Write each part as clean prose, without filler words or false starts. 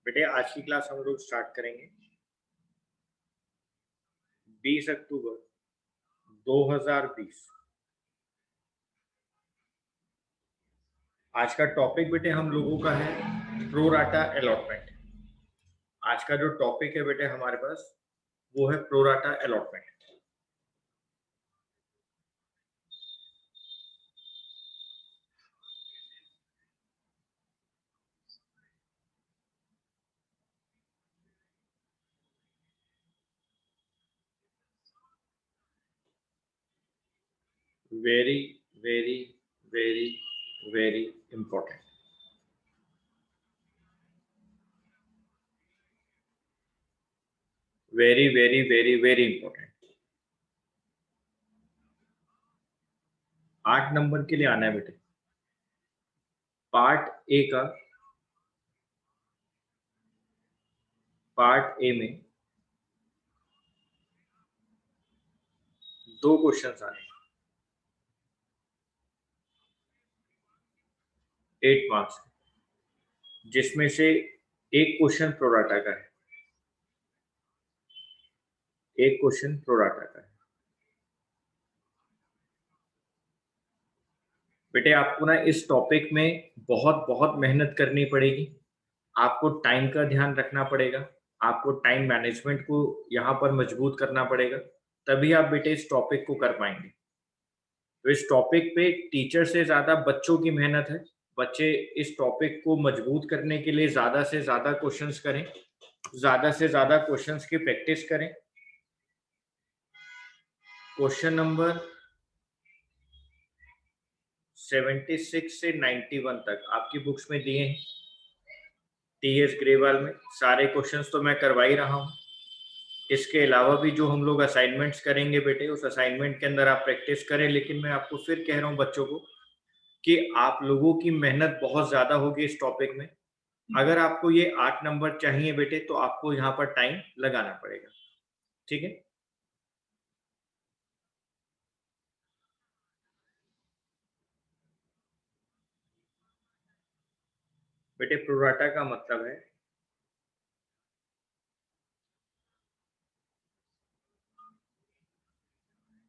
बेटे आज की क्लास हम लोग स्टार्ट करेंगे 20 अक्टूबर 2020। आज का टॉपिक बेटे हम लोगों का है प्रो राटा अलॉटमेंट। आज का जो टॉपिक है बेटे हमारे पास वो है pro rata allotment. Very very very very important. Very very very very important. 8 number के लिए आना है बेटे। पार्ट ए में दो क्वेश्चंस आने हैं 8 मार्क्स, जिसमें से एक क्वेश्चन प्रोराटा का है, एक क्वेश्चन प्रोराटा का है। बेटे आपको ना इस टॉपिक में बहुत बहुत मेहनत करनी पड़ेगी। आपको टाइम का ध्यान रखना पड़ेगा, आपको टाइम मैनेजमेंट को यहाँ पर मजबूत करना पड़ेगा, तभी आप बेटे इस टॉपिक को कर पाएंगे। तो इस टॉपिक पे टीचर से ज्यादा बच्चों की मेहनत है। बच्चे इस टॉपिक को मजबूत करने के लिए ज्यादा से ज्यादा क्वेश्चंस करें, ज्यादा से ज्यादा क्वेश्चंस की प्रैक्टिस करें। क्वेश्चन नंबर 76 से 91 तक आपकी बुक्स में दिए हैं। टीएस ग्रेवाल में सारे क्वेश्चंस तो मैं करवा ही रहा हूँ। इसके अलावा भी जो हम लोग असाइनमेंट्स करेंगे बेटे, उस असाइनमेंट के अंदर आप प्रैक्टिस करें। लेकिन मैं आपको फिर कह रहा हूँ बच्चों को कि आप लोगों की मेहनत बहुत ज्यादा होगी इस टॉपिक में। अगर आपको ये 8 नंबर चाहिए बेटे तो आपको यहाँ पर टाइम लगाना पड़ेगा। ठीक है बेटे, प्रोराटा का मतलब है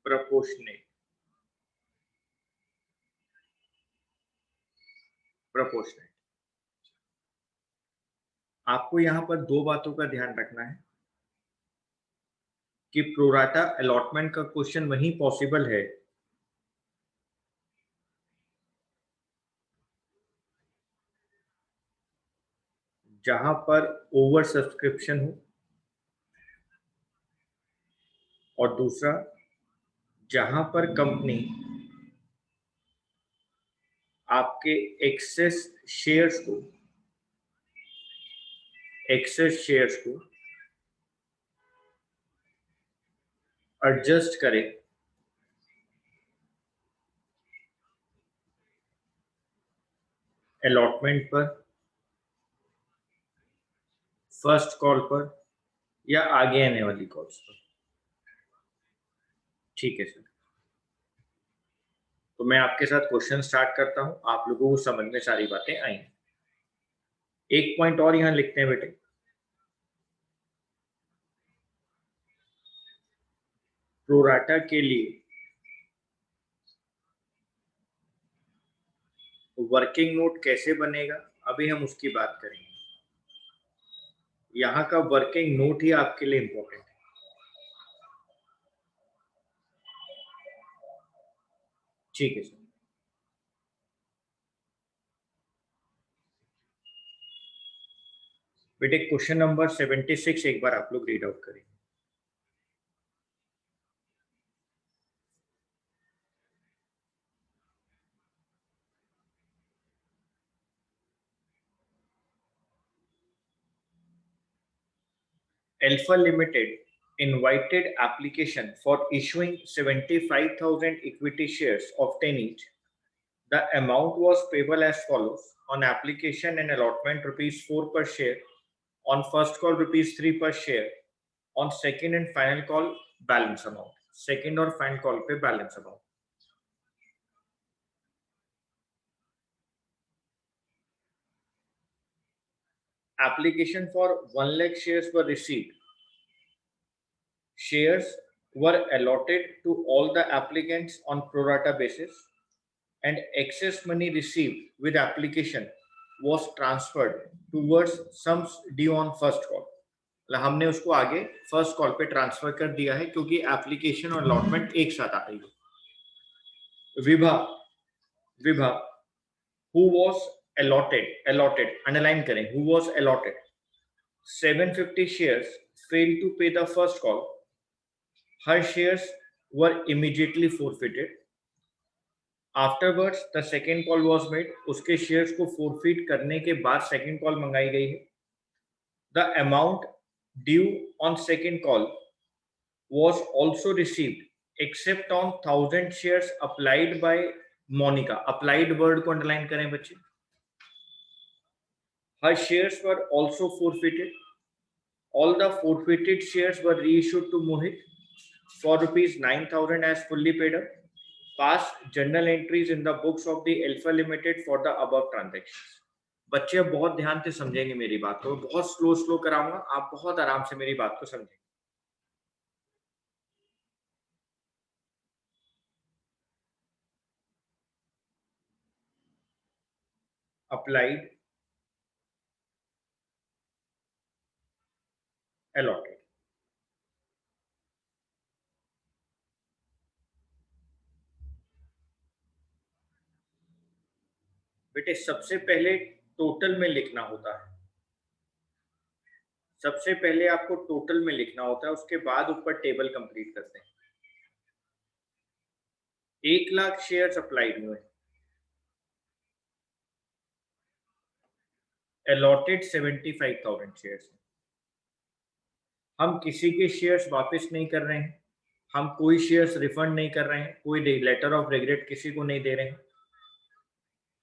प्रपोर्शनेट। प्रपोर्शनेट। आपको यहाँ पर दो बातों का ध्यान रखना है कि प्रोराटा अलॉटमेंट का क्वेश्चन वहीं पॉसिबल है जहां पर ओवर सब्सक्रिप्शन हो, और दूसरा जहां पर कंपनी आपके एक्सेस शेयर्स को एडजस्ट करे अलॉटमेंट पर, फर्स्ट कॉल पर या आगे आने वाली कॉल्स पर। ठीक है सर, तो मैं आपके साथ क्वेश्चन स्टार्ट करता हूं। आप लोगों को समझ में सारी बातें आएंगी। एक पॉइंट और यहां लिखते हैं बेटे, प्रोराटा के लिए वर्किंग नोट कैसे बनेगा, अभी हम उसकी बात करेंगे। यहाँ का वर्किंग नोट ही आपके लिए इंपॉर्टेंट है। ठीक है सर, बेटे क्वेश्चन नंबर 76 एक बार आप लोग रीड आउट करें। Alpha Limited invited application for issuing 75,000 equity shares of 10 each. The amount was payable as follows: on application and allotment rupees 4 per share, on first call rupees 3 per share, on second and final call balance amount, second और final call पे balance amount। application for 1 lakh shares were received. Shares were allotted to all the applicants on pro rata basis, and excess money received with application was transferred towards sums due on first call. मतलब हमने उसको आगे first call पे transfer कर दिया है क्योंकि application और अलॉटमेंट एक साथ आ रही है. Vibha, Vibha, who was allotted, underline करें, who was allotted 750 shares failed to pay the first call. Her shares were immediately forfeited. Afterwards the second call was made. उसके shares को forfeit करने के बाद second call मंगाई गई है. The amount due on second call was also received except on 1000 shares applied by Monica. Applied word को underline करें बच्चे. Her shares were also forfeited. All the forfeited shares were reissued to Mohit for rupees 9,000 as fully paid up. Pass journal entries in the books of the Alpha Limited for the above transactions. बच्चे अब बहुत ध्यान से समझेंगे मेरी बात को. बहुत स्लो कराऊंगा, आप बहुत आराम से मेरी बात को समझेंगे. Applied, allotted. बेटे सबसे पहले टोटल में लिखना होता है. सबसे पहले आपको टोटल में लिखना होता है, उसके बाद ऊपर टेबल कंप्लीट करते हैं. 1 लाख शेयर्स अप्लाइड हुए, अलॉटेड 75,000 शेयर्स. हम किसी के शेयर्स वापस नहीं कर रहे हैं, हम कोई शेयर्स रिफंड नहीं कर रहे हैं, कोई लेटर ऑफ रिग्रेट किसी को नहीं दे रहे हैं.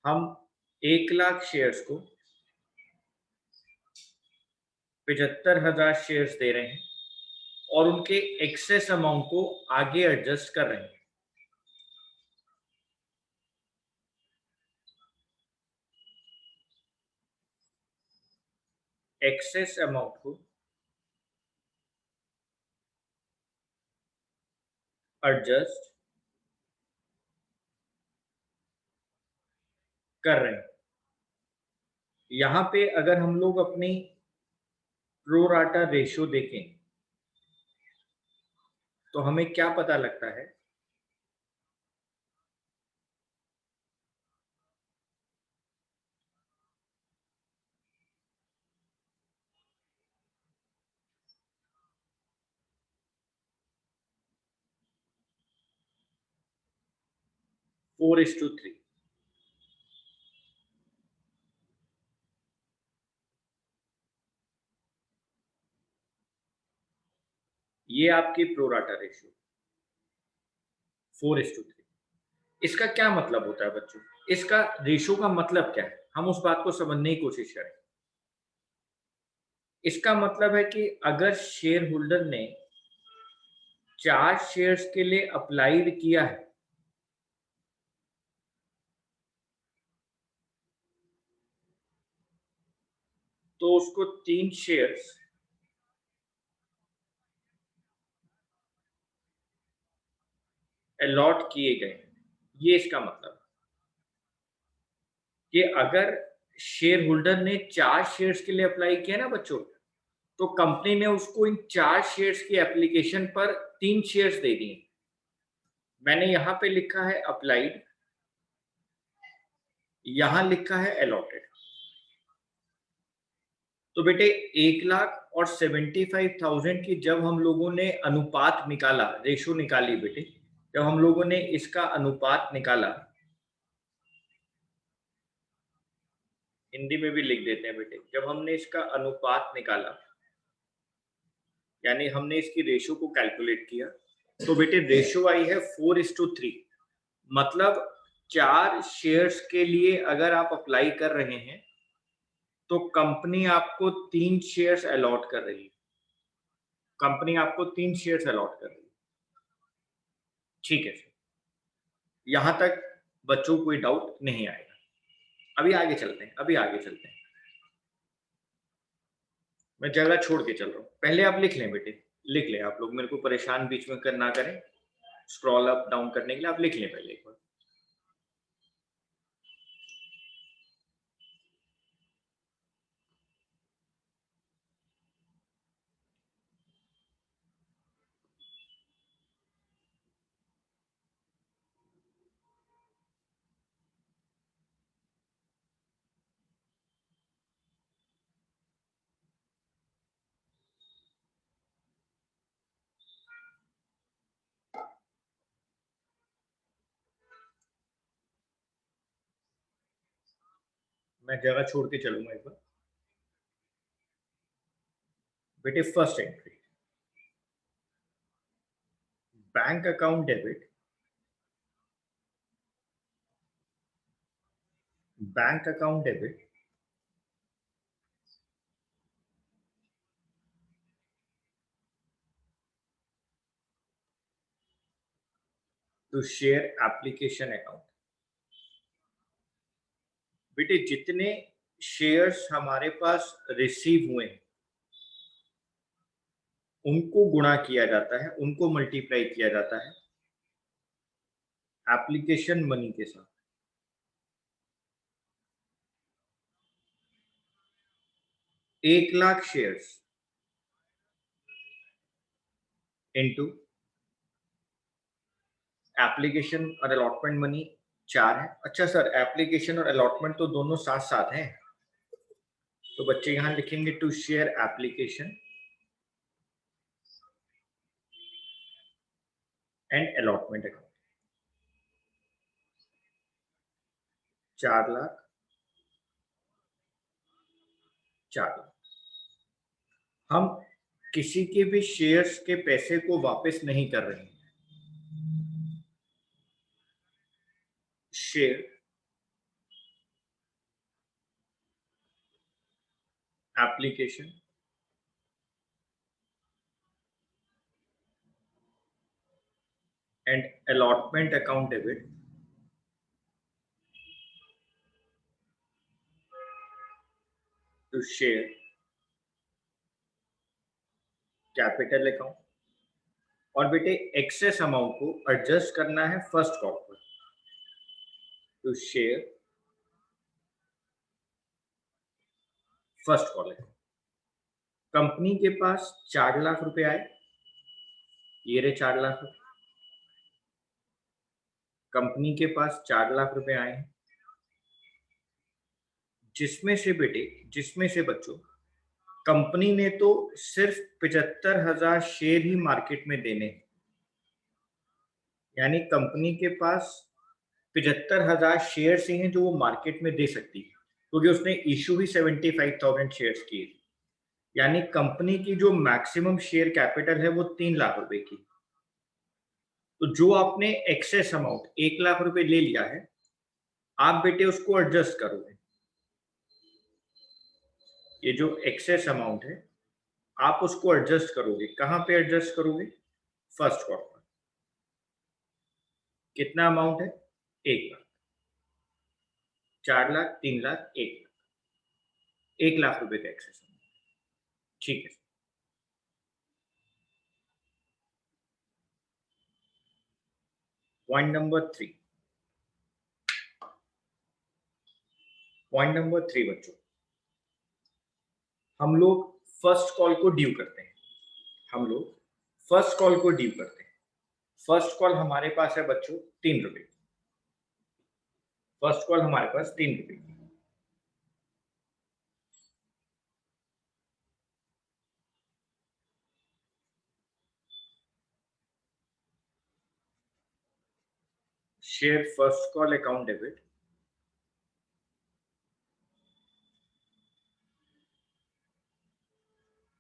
हम 1 लाख शेयर्स को 75,000 शेयर्स दे रहे हैं और उनके एक्सेस अमाउंट को आगे एडजस्ट कर रहे हैं. एक्सेस अमाउंट को एडजस्ट कर रहे हैं. यहां पे अगर हम लोग अपनी प्रो राटा रेशियो देखें तो हमें क्या पता लगता है. Four is to three. ये आपकी प्रो राटा रेशियो 4:3. इसका क्या मतलब होता है बच्चों? इसका रेशियो का मतलब क्या है, हम उस बात को समझने की कोशिश करें. इसका मतलब है कि अगर शेयर होल्डर ने 4 शेयर्स के लिए अप्लाइड किया है तो उसको 3 शेयर्स अलॉट किए गए. ये इसका मतलब कि अगर शेयर होल्डर ने 4 शेयर्स के लिए अप्लाई किया ना बच्चों, तो कंपनी ने उसको इन 4 शेयर्स की एप्लीकेशन पर 3 शेयर्स दे दिए. मैंने यहां पे लिखा है अप्लाइड, यहां लिखा है अलॉटेड. तो बेटे 1 लाख और 75,000 की जब हम लोगों ने अनुपात निकाला, रेशो निकाली बेटे, जब हम लोगों ने इसका अनुपात निकाला, हिंदी में भी लिख देते हैं बेटे, जब हमने इसका अनुपात निकाला यानी हमने इसकी रेशो को कैलकुलेट किया तो बेटे रेशो आई है 4:3. मतलब 4 शेयर्स के लिए अगर आप अप्लाई कर रहे हैं तो कंपनी आपको 3 शेयर्स अलॉट कर रही है. कंपनी आपको 3 शेयर्स अलॉट कर रही है. ठीक है, यहां तक बच्चों को कोई डाउट नहीं आएगा. अभी आगे चलते हैं. मैं जगह छोड़ के चल रहा हूँ, पहले आप लिख लें बेटे, लिख लें आप लोग, मेरे को परेशान बीच में ना करें। स्क्रॉल अप डाउन करने के लिए आप लिख लें पहले एक बार। मैं जगह छोड़ के चलूंगा एक बार बेटे। First entry, bank account debit, bank account debit to share application account. बेटे जितने शेयर्स हमारे पास रिसीव हुए हैं उनको गुणा किया जाता है, उनको मल्टीप्लाई किया जाता है एप्लीकेशन मनी के साथ। 1,00,000 शेयर्स इनटू एप्लीकेशन और अलॉटमेंट मनी 4 है। अच्छा सर, एप्लीकेशन और अलॉटमेंट तो दोनों साथ साथ हैं, तो बच्चे यहां लिखेंगे to share application and allotment account. 4,00,000, 4,00,000। हम किसी के भी शेयर्स के पैसे को वापस नहीं कर रहे हैं। Share application and allotment account debit to share capital account. और बेटे एक्सेस अमाउंट को एडजस्ट करना है फर्स्ट कॉल पर, to share first call account. Company के पास 4,00,000 रुपए आए, ये रहे 4,00,000 रुपए। कंपनी के पास 4,00,000 रुपए आए हैं, जिसमें से बेटे, जिसमें से बच्चों कंपनी ने तो सिर्फ 75,000 शेयर ही मार्केट में देने हैं। यानी कंपनी के पास 75,000 शेयर ही हैं जो वो मार्केट में दे सकती है, क्योंकि उसने इशू ही 75,000 शेयर्स किए। यानी कंपनी की जो मैक्सिमम शेयर कैपिटल है वो 3,00,000 रुपए की। तो जो आपने एक्सेस अमाउंट 1,00,000 रुपए ले लिया है, आप बेटे उसको एडजस्ट करोगे। ये जो एक्सेस अमाउंट है आप उसको एडजस्ट करोगे। कहां पे एडजस्ट करोगे? फर्स्ट कॉल पर। कितना अमाउंट है? 1,00,000, 4,00,000, 3,00,000, 1,00,000। 1,00,000 रुपए का एक्सेस अमाउंट। ठीक है। पॉइंट नंबर 3, पॉइंट नंबर 3 बच्चों, हम लोग फर्स्ट कॉल को ड्यू करते हैं। हम लोग फर्स्ट कॉल को ड्यू करते हैं। फर्स्ट कॉल हमारे पास है बच्चों 3 रुपए की। फर्स्ट कॉल हमारे पास 3 रुपए की। Share first call account debit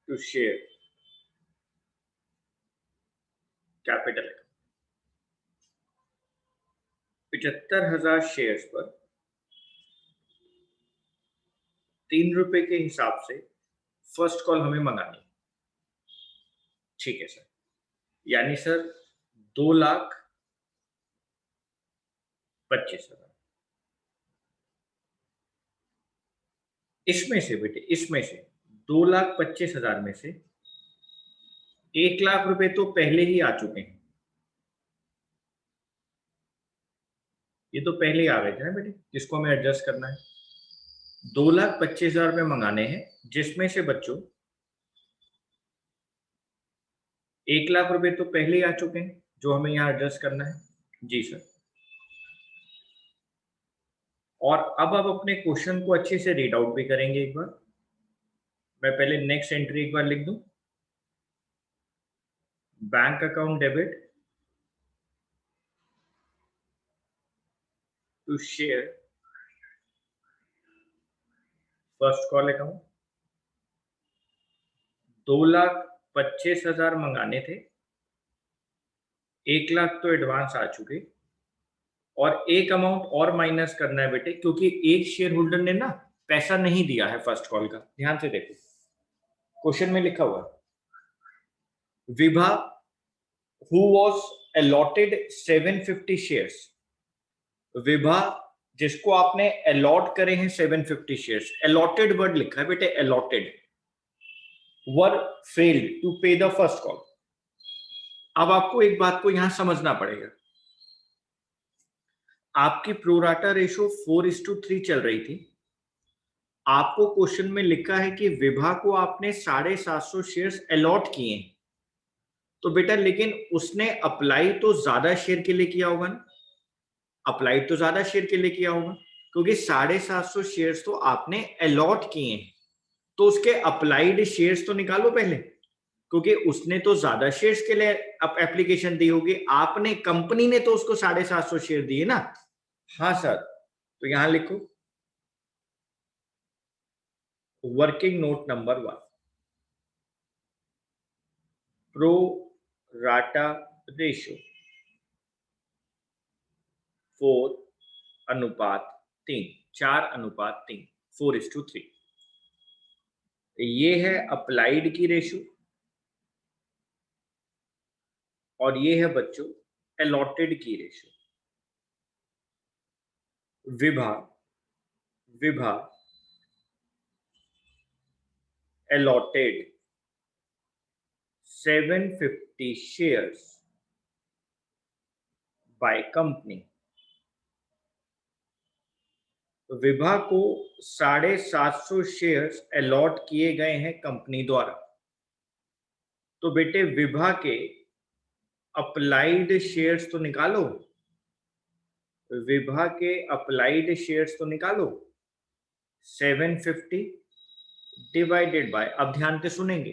to share capital. 75,000 shares पर 3 रुपए के हिसाब से फर्स्ट कॉल हमें मंगानी है। ठीक है सर। यानी सर 2,25,000। इसमें से बेटे, इसमें से 2,25,000 में से 1,00,000 रुपए तो पहले ही आ चुके हैं। ये तो पहले ही आ गए थे ना बेटे, जिसको हमें एडजस्ट करना है। 2,25,000 रुपए मंगाने हैं, जिसमें से बच्चों 1,00,000 रुपए तो पहले ही आ चुके हैं, जो हमें यहाँ एडजस्ट करना है। जी सर। और अब आप अपने क्वेश्चन को अच्छे से रीड आउट भी करेंगे एक बार। मैं पहले नेक्स्ट एंट्री एक बार लिख दूं। Bank account debit to share first call account. 2,25,000 मंगाने थे, 1,00,000 तो एडवांस आ चुके, और एक अमाउंट और माइनस करना है बेटे, क्योंकि एक शेयर होल्डर ने ना पैसा नहीं दिया है फर्स्ट कॉल का। ध्यान से देखो, क्वेश्चन में लिखा हुआ Vibha who was allotted 750 shares. Vibha जिसको आपने अलॉट करे हैं 750 शेयर्स, अलॉटेड वर्ड लिखा है बेटे, allotted, were failed to pay the first call. अब आपको एक बात को यहां समझना पड़ेगा, आपकी प्रोराटा रेशो 4:3 चल रही थी। आपको क्वेश्चन में लिखा है कि विभा को आपने 750 शेयर्स अलॉट किए हैं, तो बेटा लेकिन उसने अप्लाई तो ज्यादा शेयर के लिए किया होगा ना, अप्लाई तो ज्यादा शेयर के लिए किया होगा, क्योंकि 750 शेयर्स तो आपने अलॉट किए हैं, तो उसके अप्लाइड शेयर्स तो निकालो पहले, क्योंकि उसने तो ज्यादा शेयर्स के लिए एप्लीकेशन दी होगी, आपने, कंपनी ने तो उसको 750 शेयर दिए ना। हाँ सर, तो यहां लिखो working note number 1, pro rata ratio 4:3, 4:3, 4:3। ये है अप्लाइड की रेशो, और ये है बच्चों अलॉटेड की ratio. Vibha allotted 750 shares by company। Vibha को 750 शेयर्स अलॉट किए गए हैं कंपनी द्वारा। तो बेटे विभा के अप्लाइड शेयर्स तो निकालो, विभा के अप्लाइड शेयर्स तो निकालो। 750 डिवाइडेड बाय, अब ध्यान से सुनेंगे,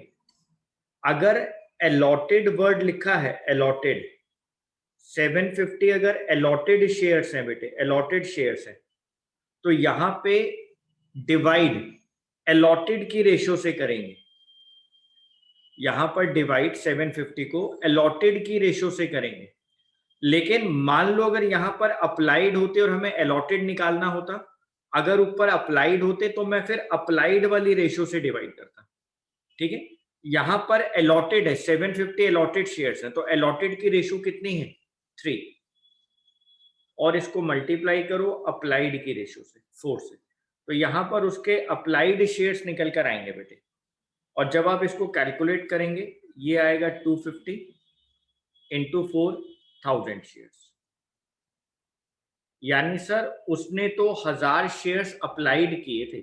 अगर अलॉटेड वर्ड लिखा है, अलॉटेड 750 अगर अलॉटेड शेयर्स हैं बेटे, अलॉटेड शेयर्स हैं, तो यहां पे डिवाइड अलॉटेड की रेशो से करेंगे। यहां पर डिवाइड 750 को अलॉटेड की रेशो से करेंगे। लेकिन मान लो अगर यहां पर अप्लाइड होते और हमें अलॉटेड निकालना होता, अगर ऊपर अप्लाइड होते तो मैं फिर अप्लाइड वाली रेशो से डिवाइड करता। ठीक है, यहां पर अलॉटेड है 750, अलॉटेड शेयर्स हैं, तो अलॉटेड की रेशो कितनी है 3, और इसको मल्टीप्लाई करो अप्लाइड की रेशो से 4 से, तो यहां पर उसके अप्लाइड शेयर्स निकल कर आएंगे बेटे। और जब आप इसको कैलकुलेट करेंगे, ये आएगा 250 इंटू 4,000 शेयर्स। यानी सर उसने तो 1000 शेयर्स अप्लाइड किए थे,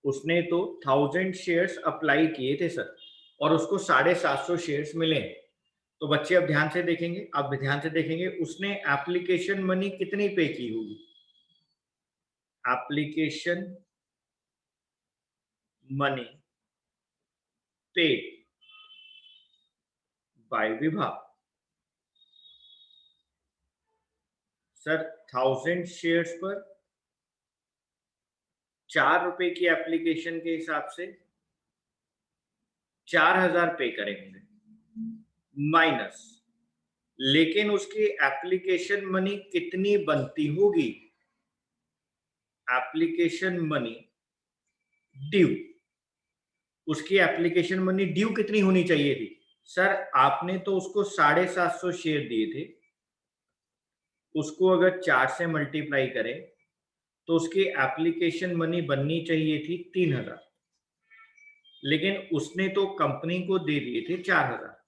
उसने तो 1000 शेयर्स अप्लाई किए थे सर, और उसको 750 शेयर्स मिले। तो बच्चे अब ध्यान से देखेंगे, अब ध्यान से देखेंगे, उसने एप्लीकेशन मनी कितनी पे की होगी, application money paid by Vibha. Sir 1000 shares पर 4 रुपए की एप्लीकेशन के हिसाब से 4000 पे करेंगे माइनस, लेकिन उसकी एप्लीकेशन मनी कितनी बनती होगी, एप्लीकेशन मनी ड्यू, उसकी एप्लीकेशन मनी ड्यू कितनी होनी चाहिए थी। सर आपने तो उसको 750 शेयर दिए थे, उसको अगर 4 से मल्टीप्लाई करें तो उसकी एप्लीकेशन मनी बननी चाहिए थी 3,000, लेकिन उसने तो कंपनी को दे दिए थे 4,000।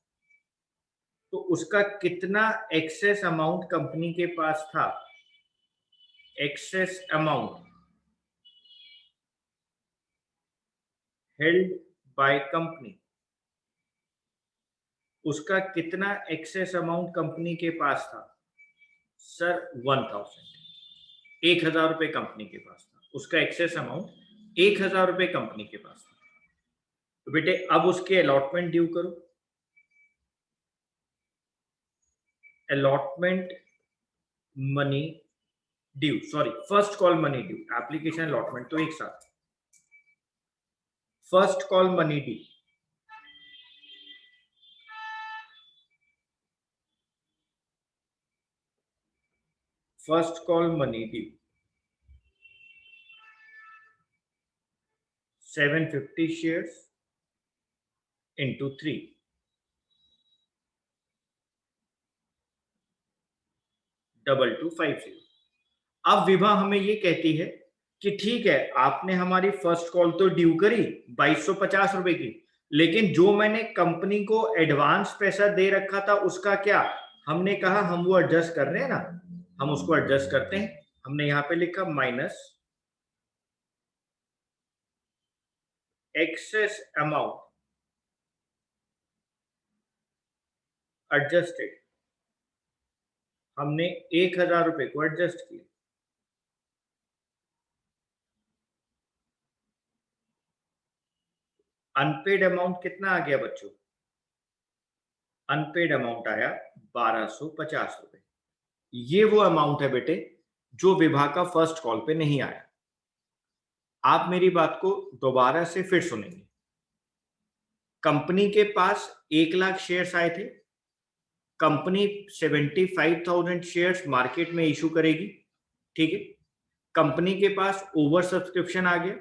तो उसका कितना एक्सेस अमाउंट कंपनी के पास था? Excess amount held by company, उसका कितना एक्सेस अमाउंट कंपनी के पास था? सर 1,000, 1,000 रुपए कंपनी के पास था, उसका एक्सेस अमाउंट 1,000 रुपए कंपनी के पास था। तो बेटे अब उसके अलॉटमेंट ड्यू करो। Allotment money due, sorry first call money due, application allotment तो एक साथ। First call money due, first call money due 750 shares into 3, double 250। अब विभा हमें ये कहती है कि ठीक है, आपने हमारी फर्स्ट कॉल तो ड्यू करी 2250 रुपए की, लेकिन जो मैंने कंपनी को एडवांस पैसा दे रखा था उसका क्या? हमने कहा हम वो एडजस्ट कर रहे हैं ना, हम उसको एडजस्ट करते हैं। हमने यहां पे लिखा माइनस एक्सेस अमाउंट एडजस्टेड, हमने 1,000 रुपए को एडजस्ट किया। अनपेड अमाउंट कितना आ गया बच्चों? अनपेड अमाउंट आया 1,250 रुपए। ये वो अमाउंट है बेटे जो विभा का फर्स्ट कॉल पे नहीं आया। आप मेरी बात को दोबारा से फिर सुनेंगे। कंपनी के पास 1,00,000 शेयर्स आए थे, कंपनी 75,000 शेयर्स मार्केट में इशू करेगी, ठीक है। कंपनी के पास ओवर सब्सक्रिप्शन आ गया,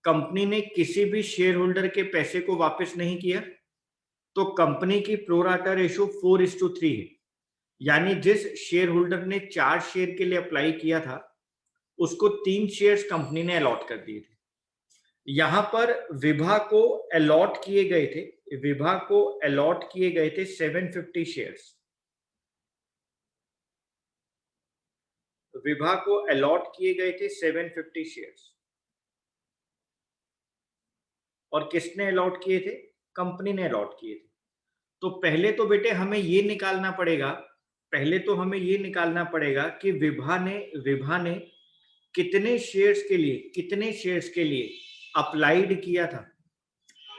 कंपनी ने किसी भी शेयर होल्डर के पैसे को वापस नहीं किया, तो कंपनी की प्रो राटा रेशो 4:3 है। यानी जिस शेयर होल्डर ने 4 शेयर के लिए अप्लाई किया था उसको 3 शेयर्स कंपनी ने अलॉट कर दिए थे। यहां पर विभा को अलॉट किए गए थे, विभा को अलॉट किए गए थे 750 शेयर्स। विभा को अलॉट किए गए थे 750 शेयर्स, और किसने अलॉट किए थे? कंपनी ने अलॉट किए थे। तो पहले तो बेटे हमें ये निकालना पड़ेगा, पहले तो हमें ये निकालना पड़ेगा कि विभा ने कितने शेयर्स के लिए अप्लाइड किया था।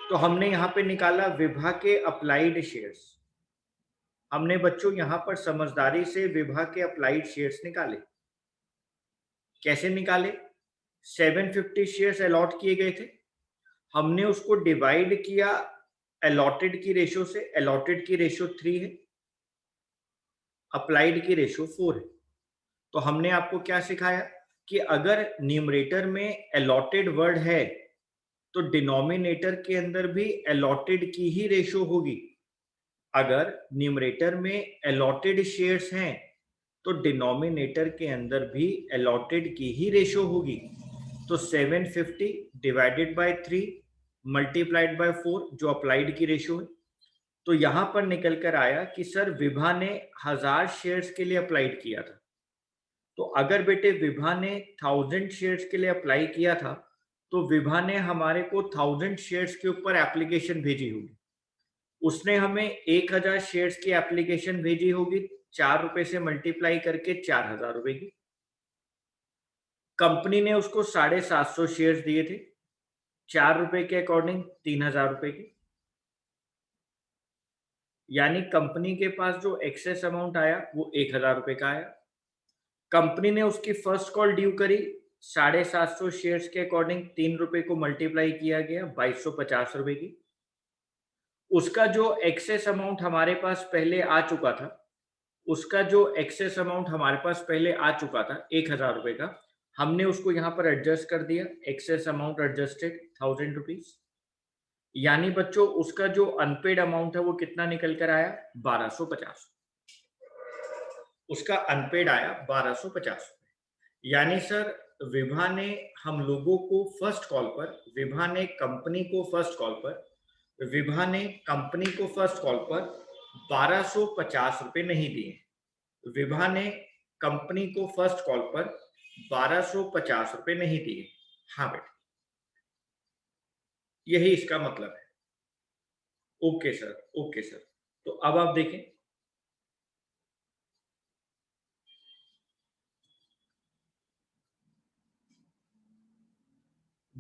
तो हमने यहां पे निकाला विभा के अप्लाइड शेयर्स। हमने बच्चों यहां पर समझदारी से विभा के अप्लाइड शेयर्स निकाले। कैसे निकाले? 750 शेयर्स अलॉट किए गए थे, हमने उसको डिवाइड किया अलॉटेड की रेशो से। अलॉटेड की रेशो 3 है, अप्लाइड की रेशो 4 है। तो हमने आपको क्या सिखाया कि अगर न्यूमरेटर में अलॉटेड वर्ड है तो डिनोमिनेटर के अंदर भी अलॉटेड की ही रेशो होगी। अगर न्यूमरेटर में अलॉटेड शेयर्स हैं तो डिनोमिनेटर के अंदर भी अलॉटेड की ही रेशो होगी। तो 750 डिवाइडेड बाय 3 मल्टीप्लाइड बाय 4 जो अप्लाइड की रेशो है। तो यहां पर निकल कर आया कि सर विभा ने 1,000 शेयर्स के लिए अप्लाइड किया था। तो अगर बेटे विभा ने 1,000 शेयर्स के लिए अप्लाई किया था तो विभा ने हमारे को 1,000 शेयर्स के ऊपर एप्लीकेशन भेजी होगी। उसने हमें 1,000 शेयर्स की एप्लीकेशन भेजी होगी 4 रुपए से मल्टीप्लाई करके 4,000 रुपए की। कंपनी ने उसको 750 शेयर्स दिए थे 4 रुपए के अकॉर्डिंग 3,000 रुपए की। यानी कंपनी के पास जो एक्सेस अमाउंट आया वो 1,000 रुपए का आया। कंपनी ने उसकी फर्स्ट कॉल ड्यू करी 750 शेयर्स के अकॉर्डिंग 3 रुपए को मल्टीप्लाई किया गया 2,250 रुपए की। उसका जो एक्सेस अमाउंट हमारे पास पहले आ चुका था, उसका जो एक्सेस अमाउंट हमारे पास पहले आ चुका था 1,000 रुपए का, हमने उसको यहां पर एडजस्ट कर दिया। Excess amount adjusted 1,000 rupees. यानी बच्चों उसका जो अनपेड अमाउंट है वो कितना निकल कर आया? 1,250। उसका अनपेड आया 1,250। यानी सर विभा ने हम लोगों को फर्स्ट कॉल पर, विभा ने कंपनी को फर्स्ट कॉल पर, विभा ने कंपनी को फर्स्ट कॉल पर 1250 रुपए नहीं दिए। विभा ने कंपनी को फर्स्ट कॉल पर 1250 रुपए नहीं दिए। हाँ बेटा, यही इसका मतलब है। Okay sir, okay sir. तो अब आप देखें,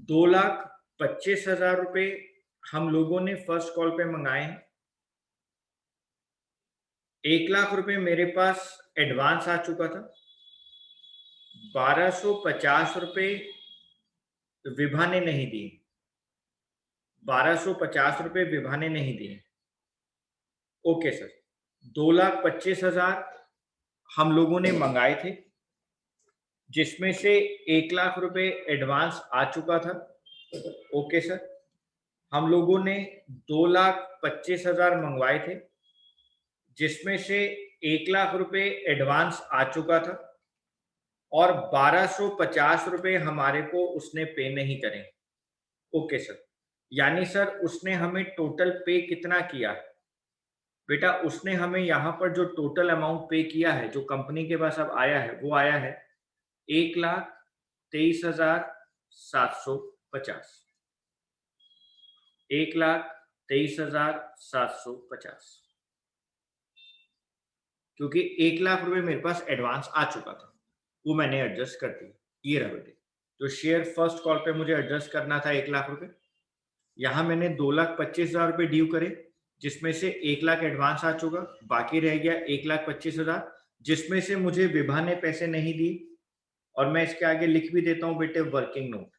₹2,25,000 रुपए हम लोगों ने फर्स्ट कॉल पे मंगाए हैं। 1,00,000 रुपए मेरे पास एडवांस आ चुका था। 1250 रुपए विभा ने नहीं दिए। 1250 रुपए विभा ने नहीं दिए। ओके सर, 2,25,000 हम लोगों ने मंगाए थे, जिसमें से 1,00,000 रुपए एडवांस आ चुका था। ओके सर, हम लोगों ने 2,25,000 मंगवाए थे, जिसमें से 1,00,000 रुपए एडवांस आ चुका था और 1,250 रुपए हमारे को उसने पे नहीं करे। ओके सर, यानी सर उसने हमें टोटल पे कितना किया है? बेटा उसने हमें यहाँ पर जो टोटल अमाउंट पे किया है, जो कंपनी के पास अब आया है, वो आया है 1,23,750। 1,23,750, क्योंकि 1,00,000 रुपए मेरे पास एडवांस आ चुका था, वो मैंने एडजस्ट कर दिया। ये रहा बेटे, तो शेयर फर्स्ट कॉल पे मुझे एडजस्ट करना था 1,00,000 रुपए। यहाँ मैंने 2,25,000 रुपए ड्यू करे, जिसमें से 1,00,000 एडवांस आ चुका, बाकी रह गया 1,25,000, जिसमें से मुझे विभा ने पैसे नहीं दिए। और मैं इसके आगे लिख भी देता हूँ बेटे वर्किंग नोट।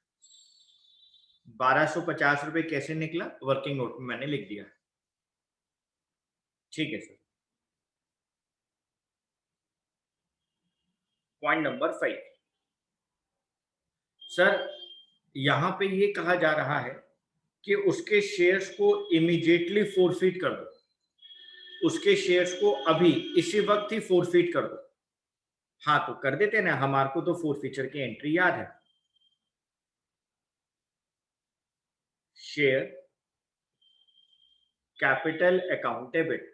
1,250 रुपए कैसे निकला, वर्किंग नोट में मैंने लिख दिया। ठीक है सर। पॉइंट नंबर 5 सर, यहां पे ये कहा जा रहा है कि उसके शेयर्स को इमीडिएटली फोरफिट कर दो, उसके शेयर्स को अभी इसी वक्त ही फोरफिट कर दो। हाँ, तो कर देते ना, हमारे को तो फोरफीचर की एंट्री याद है। Share capital account debit,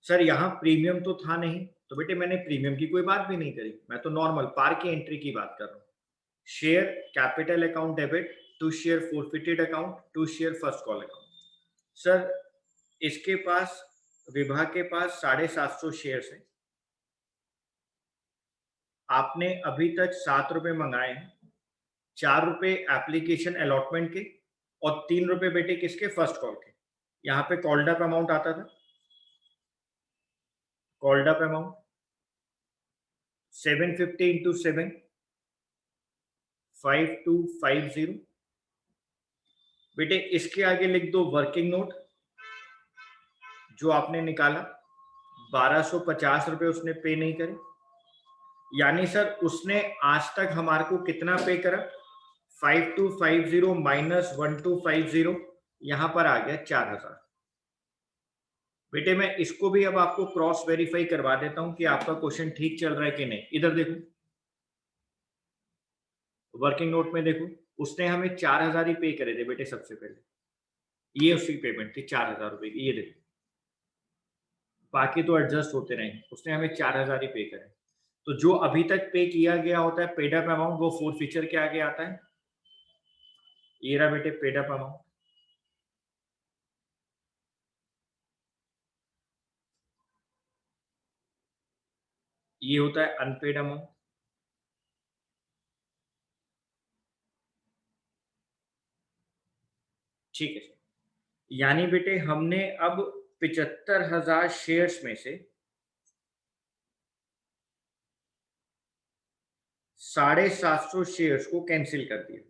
sir यहाँ प्रीमियम तो था नहीं, तो बेटे मैंने प्रीमियम की कोई बात भी नहीं करी, मैं तो नॉर्मल पार की एंट्री की बात कर रहा हूँ। Share capital account debit to share forfeited account to share first call account. Sir इसके पास, विभा के पास 750 शेयर्स हैं। आपने अभी तक 7 रुपए मंगाए हैं, 4 रुपए एप्लीकेशन अलॉटमेंट के और 3 रुपए बेटे किसके, फर्स्ट कॉल के। यहाँ पे कॉल्ड अप अमाउंट आता था, कॉल्ड अप अमाउंट 750 इंटू 7, 5250। बेटे इसके आगे लिख दो वर्किंग नोट जो आपने निकाला, 1,250 रुपए उसने पे नहीं करे। यानी सर उसने आज तक हमारे को कितना पे करा, 5250 माइनस 1250, यहां पर आ गया 4,000। बेटे मैं इसको भी अब आपको क्रॉस वेरीफाई करवा देता हूं कि आपका क्वेश्चन ठीक चल रहा है कि नहीं। इधर देखो, वर्किंग नोट में देखो, उसने हमें 4,000 ही पे करे थे बेटे सबसे पहले। ये उसकी पेमेंट थी 4,000 रुपए की, ये देखो, बाकी तो एडजस्ट होते रहेंगे। उसने हमें 4,000 ही पे करे। तो जो अभी तक पे किया गया होता है पेड अप अमाउंट, वो फोर फीचर के आगे आता है। ये रहा बेटे पेड अप अमाउंट, ये होता है अनपेड अमाउंट। ठीक है, यानी बेटे हमने अब 75,000 शेयर्स में से 750 शेयर्स को कैंसिल कर दिया।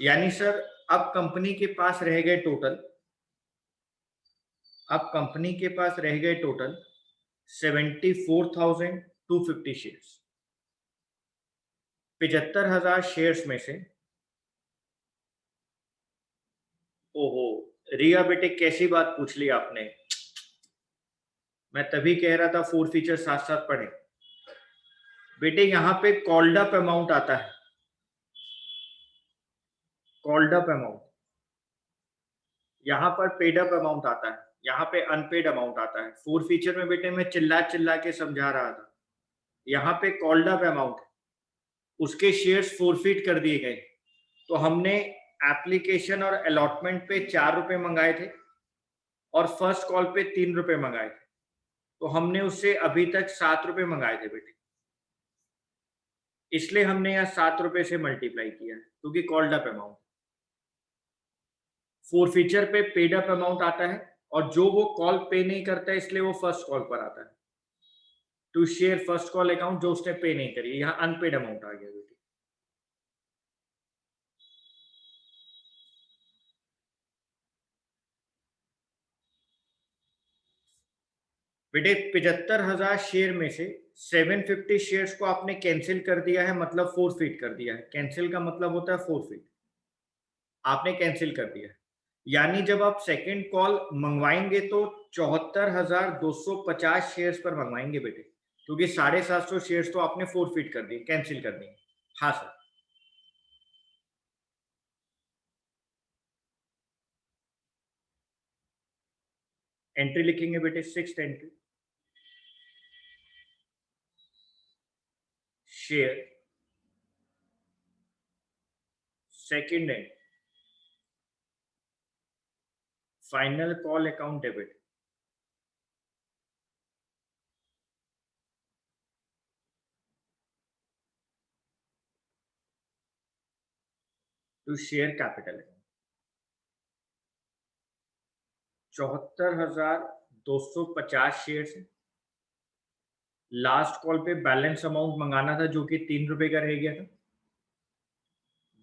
यानी सर अब कंपनी के पास रह गए टोटल, अब कंपनी के पास रह गए टोटल 74,250 शेयर्स। 75,000 शेयर्स में से, ओहो रिया बेटे कैसी बात पूछ ली आपने, मैं तभी कह रहा था 4 फीचर साथ साथ पढ़े। बेटे यहां पे कॉल्ड अप अमाउंट आता है, कॉल्ड अप अमाउंट, यहां पर पेड अप अमाउंट आता है, यहाँ पे अनपेड अमाउंट आता है। 4 फीचर में बेटे मैं चिल्ला चिल्ला के समझा रहा था, यहाँ पे कॉल्ड अप अमाउंट, उसके शेयर्स फोरफिट कर दिए गए। तो हमने एप्लीकेशन और अलॉटमेंट पे 4 रुपए मंगाए थे और फर्स्ट कॉल पे 3 रुपए मंगाए थे, तो हमने उससे अभी तक 7 रुपए मंगाए थे बेटे, इसलिए हमने यहाँ 7 रुपए से मल्टीप्लाई किया है, क्योंकि called up amount. Four feature पे पेड अप अमाउंट आता है, और जो वो कॉल पे नहीं करता है इसलिए वो फर्स्ट कॉल पर आता है, to share first call account, जो उसने पे नहीं करी, यहाँ अनपेड अमाउंट आ गया बेटे। बेटे 75,000 शेयर में से 750 शेयर्स को आपने कैंसिल कर दिया है, मतलब फोरफिट कर दिया है। कैंसिल का मतलब होता है फोरफिट, आपने कैंसिल कर दिया है। यानी जब आप सेकंड कॉल मंगवाएंगे तो 74,250 शेयर्स पर मंगवाएंगे बेटे, क्योंकि 750 शेयर्स तो आपने फोरफिट कर दिए, कैंसिल कर दिए। हाँ सर, एंट्री लिखेंगे बेटे, 6th entry, share, second entry, final call account debit to share capital. 74,250 share है, लास्ट कॉल पे बैलेंस अमाउंट मंगाना था जो कि 3 रुपए का रह गया था,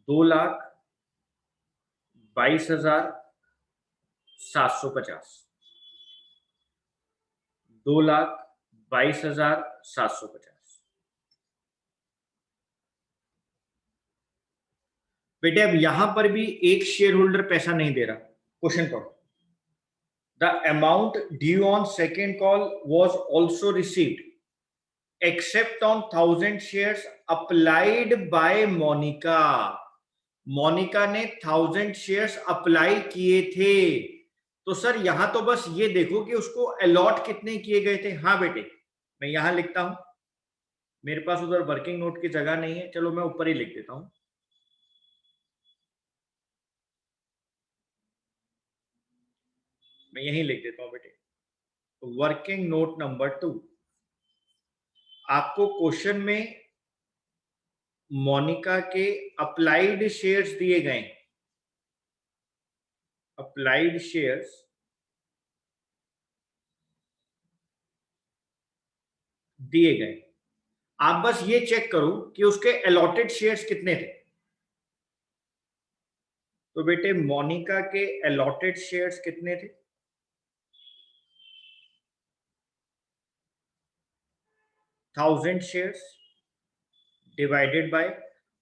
2,22,750, 2,22,750। बेटे अब यहां पर भी एक शेयर होल्डर पैसा नहीं दे रहा, क्वेश्चन पढ़ो। The amount due on second call was also received except on 1,000 shares applied by Monika. Monika ने 1,000 शेयर्स अप्लाई किए थे। तो सर यहां तो बस ये देखो कि उसको अलॉट कितने किए गए थे। हाँ बेटे, मैं यहां लिखता हूं, मेरे पास उधर वर्किंग नोट की जगह नहीं है, चलो मैं ऊपर ही लिख देता हूं। मैं यहीं लिख देता हूं बेटे, वर्किंग नोट नंबर 2। आपको क्वेश्चन में मोनिका के अप्लाइड शेयर्स दिए गए, अप्लाइड शेयर्स दिए गए। आप बस ये चेक करो कि उसके अलॉटेड शेयर्स कितने थे। तो बेटे मोनिका के अलॉटेड शेयर्स कितने थे? 1,000 शेयर्स। डिवाइडेड बाय,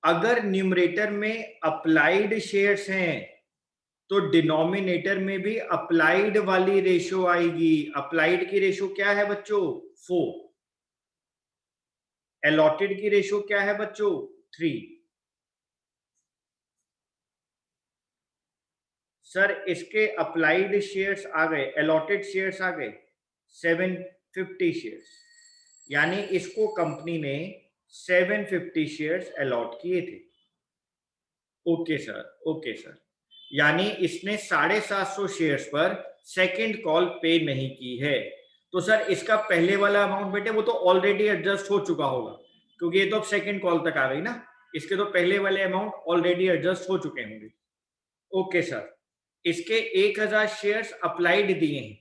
अगर न्यूमरेटर में अप्लाइड शेयर्स हैं तो डिनोमिनेटर में भी अप्लाइड वाली रेशो आएगी। अप्लाइड की रेशो क्या है बच्चों? 4। अलॉटेड की रेशो क्या है बच्चों? 3। सर इसके अप्लाइड शेयर्स आ गए, अलॉटेड शेयर्स आ गए 750 शेयर्स, यानी इसको कंपनी ने 750 शेयर्स अलॉट किए थे। ओके सर, ओके सर, यानी इसने 750 शेयर्स पर सेकंड कॉल पे नहीं की है। तो सर इसका पहले वाला अमाउंट बेटे वो तो ऑलरेडी एडजस्ट हो चुका होगा, क्योंकि ये तो अब सेकंड कॉल तक आ गई ना, इसके तो पहले वाले अमाउंट ऑलरेडी एडजस्ट हो चुके होंगे। ओके सर, इसके 1000 शेयर्स अप्लाइड दिए हैं,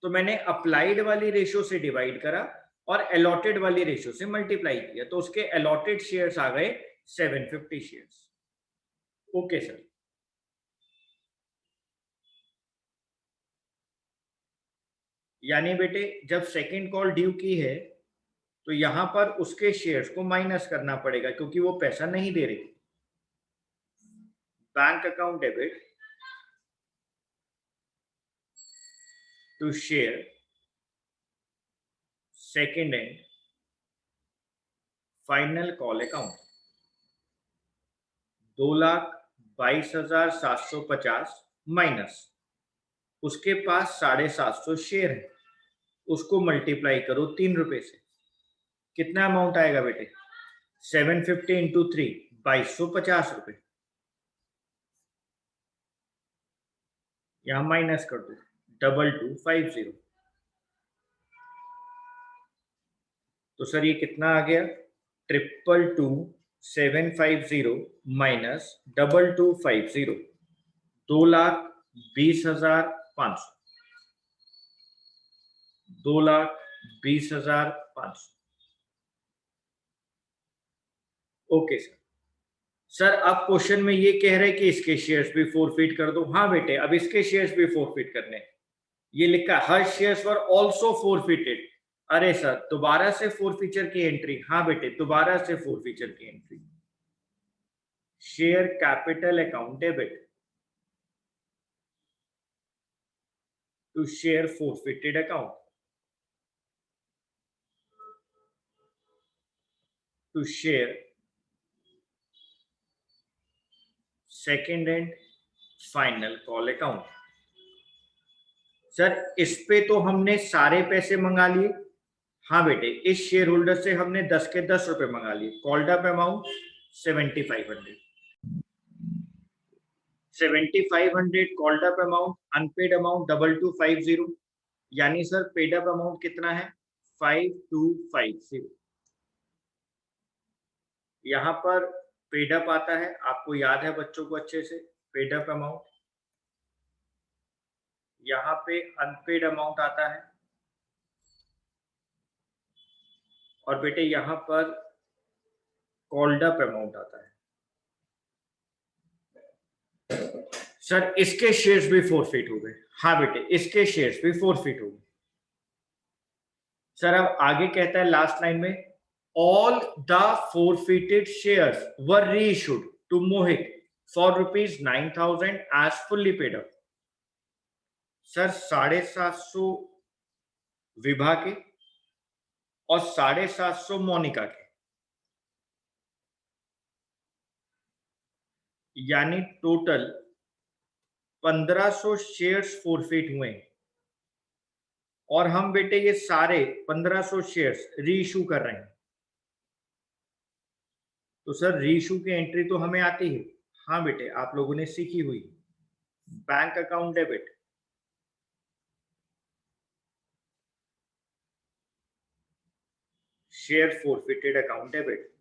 तो मैंने अप्लाइड वाली रेशो से डिवाइड करा और अलॉटेड वाली रेशो से मल्टीप्लाई किया, तो उसके अलॉटेड शेयर्स आ गए 750 शेयर्स। ओके सर, यानी बेटे जब सेकंड कॉल ड्यू की है तो यहां पर उसके शेयर्स को माइनस करना पड़ेगा, क्योंकि वो पैसा नहीं दे रही। Bank account debit to share second and final call account 2,22,750 minus उसके पास 750 शेयर है, उसको मल्टीप्लाई करो 3 रुपए से, कितना अमाउंट आएगा बेटे? 750 इंटू 3, 2250 रुपए। यहां माइनस कर दो, 2250। तो सर ये कितना आ गया? 222,750 माइनस 2250, 2,20,500, 2,20,500। Okay sir. सर अब क्वेश्चन में ये कह रहे हैं कि इसके शेयर्स भी फोरफिट कर दो। हाँ बेटे, अब इसके शेयर्स भी फोरफिट करने, ये लिखा हर शेयर्स वर ऑल्सो फोरफिटेड। अरे सर दोबारा से फोरफीचर की एंट्री? हाँ बेटे दोबारा से फोरफीचर की एंट्री। Share capital account debit to share forfeited account to share second and final call account. Sir इस पे तो हमने सारे पैसे मंगा लिए। हाँ बेटे, इस शेयर होल्डर से हमने 10 के 10 रुपए मंगा लिए। Called up amount 7500, 7500 called up amount, unpaid amount 2250, यानी सर पेड अप अमाउंट कितना है? 5250। यहां पर पेड अप आता है, आपको याद है बच्चों को अच्छे से, पेड अप अमाउंट। यहाँ पे अनपेड अमाउंट आता है, और बेटे यहां पर कॉल्ड अप अमाउंट आता है। सर इसके शेयर्स भी फोरफिट हो गए। हाँ बेटे, इसके शेयर्स भी फोरफिट हो गए। सर अब आगे कहता है लास्ट लाइन में, all the forfeited shares were reissued to Mohit for ₹9,000 as fully paid up. Sir 750 Vibha के और 750 मोनिका के, यानी टोटल 1500 शेयर्स फोरफिट हुए, और हम बेटे ये सारे 1500 शेयर्स रीइश्यू कर रहे हैं। तो सर रीइश्यू की एंट्री तो हमें आती है। हाँ बेटे, आप लोगों ने सीखी हुई। Bank account debit share forfeited account debit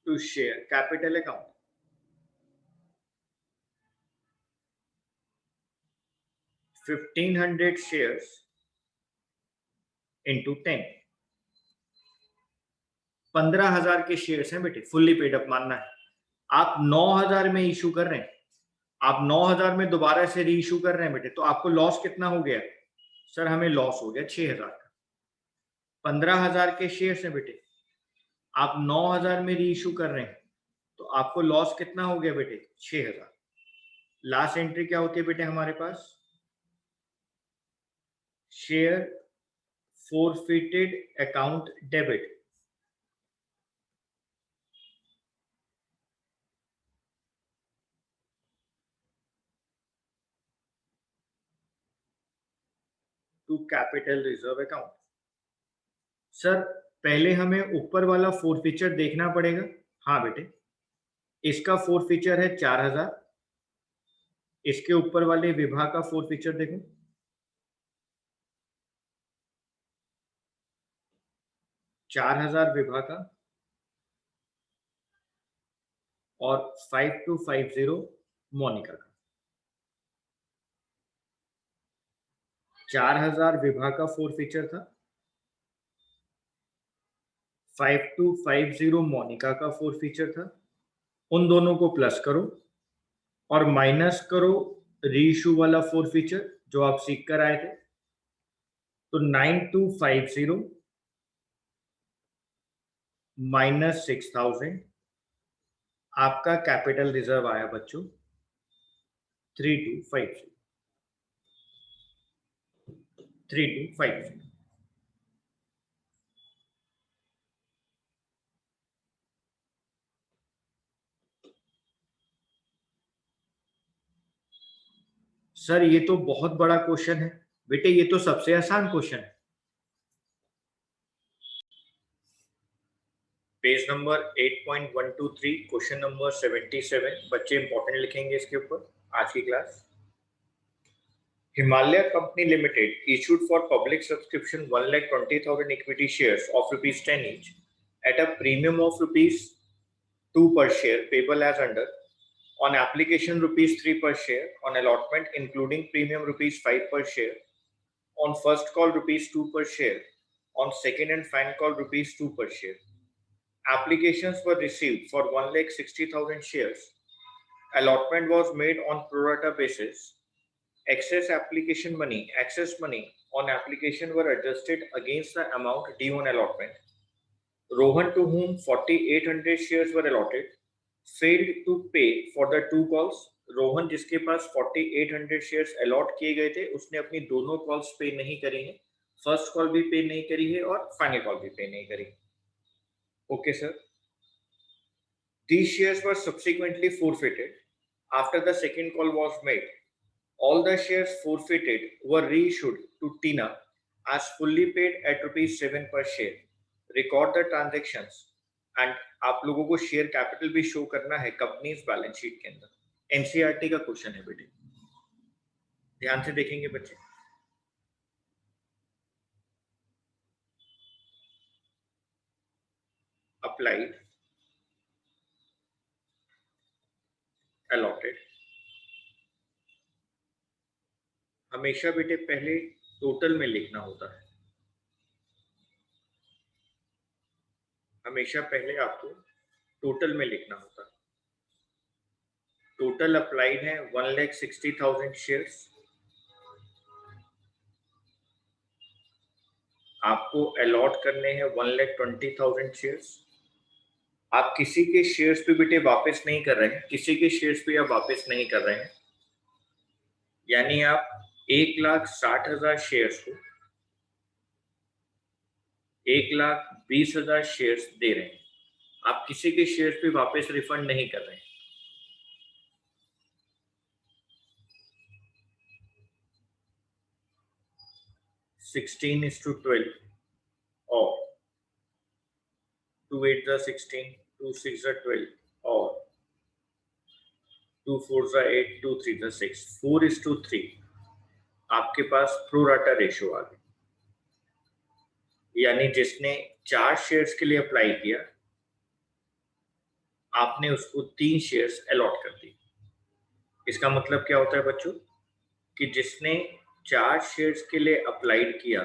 to share capital account 1500 shares into 10। 15,000 के शेयर्स हैं बेटे, फुल्ली पेड अप मानना है। आप 9,000 में इशू कर रहे हैं, आप 9,000 में दोबारा से री इशू कर रहे हैं बेटे, तो आपको लॉस कितना हो गया? सर हमें लॉस हो गया 6,000 का। 15,000 के शेयर्स हैं बेटे, आप 9,000 में री इशू कर रहे हैं, तो आपको लॉस कितना हो गया बेटे? 6,000। लास्ट एंट्री क्या होती है बेटे हमारे पास? Share forfeited account debit. To capital reserve account. Sir पहले हमें ऊपर वाला फोरफिचर देखना पड़ेगा। हाँ बेटे, इसका फोरफिचर है 4,000। इसके ऊपर वाले विभाग का फोरफिचर देखो, 4,000 विभाग का, और 5250 मोनिका का। 4,000 विभाग का फोरफिचर था, 5250 मोनिका का फोरफिचर था। उन दोनों को प्लस करो और माइनस करो रीइशू वाला फोरफिचर जो आप सीख कर आए थे, तो 9250 माइनस 6,000 आपका कैपिटल रिजर्व आया बच्चों 3250। 3250। सर ये तो बहुत बड़ा क्वेश्चन है बेटे, ये तो सबसे आसान क्वेश्चन है। Page number 8.123 question number 77। बच्चे इंपॉर्टेंट लिखेंगे इसके ऊपर आज की class. Himalaya Company Limited issued for public subscription 1,20,000 equity shares of rupees 10 each at a premium of rupees 2 per share payable as under. On application rupees 3 per share, on allotment including premium rupees 5 per share, on first call rupees 2 per share, on second and final call rupees 2 per share. Applications were received for 1,60,000 shares. Allotment was made on pro rata basis. Excess money on application were adjusted against the amount due on allotment. Rohan, to whom 4,800 shares were allotted, failed to pay for the 2 calls. Rohan जिसके पास 4,800 shares allot किए गए थे, उसने अपनी दोनों calls पे नहीं करी है। फर्स्ट कॉल भी पे नहीं करी है और फाइनल कॉल भी पे नहीं करी। Okay sir. These shares were subsequently forfeited after the second call was made. All the shares forfeited were reissued to Tina as fully paid at rupees 7 per share. Record the transactions and आप लोगों को share capital भी show करना है companies balance sheet के अंदर। NCERT का question है बेटे, ध्यान से देखेंगे बच्चे। अप्लाइड, अलॉटेड, हमेशा बेटे पहले टोटल में लिखना होता है। हमेशा पहले आपको टोटल में लिखना होता है। टोटल अप्लाइड है 1,60,000 शेयर्स। आपको अलॉट करने हैं 1,20,000 शेयर्स। आप किसी के शेयर्स पे बेटे वापस नहीं कर रहे हैं, किसी के शेयर्स पे आप वापस नहीं कर रहे हैं, यानी आप 1,60,000 शेयर्स को 1,20,000 शेयर्स दे रहे हैं। आप किसी के शेयर्स पे वापस रिफंड नहीं कर रहे हैं। सिक्सटीन इज टू 12 और 2 8 16, 2 6 12 और 2 4 8, 2 3 6, 4 is to 3। आपके पास प्रोराटा रेशियो आ गई, यानी जिसने 4 शेयर्स के लिए अप्लाई किया, आपने उसको 3 शेयर्स अलॉट कर दी। इसका मतलब क्या होता है बच्चों कि जिसने 4 शेयर्स के लिए अप्लाइड किया,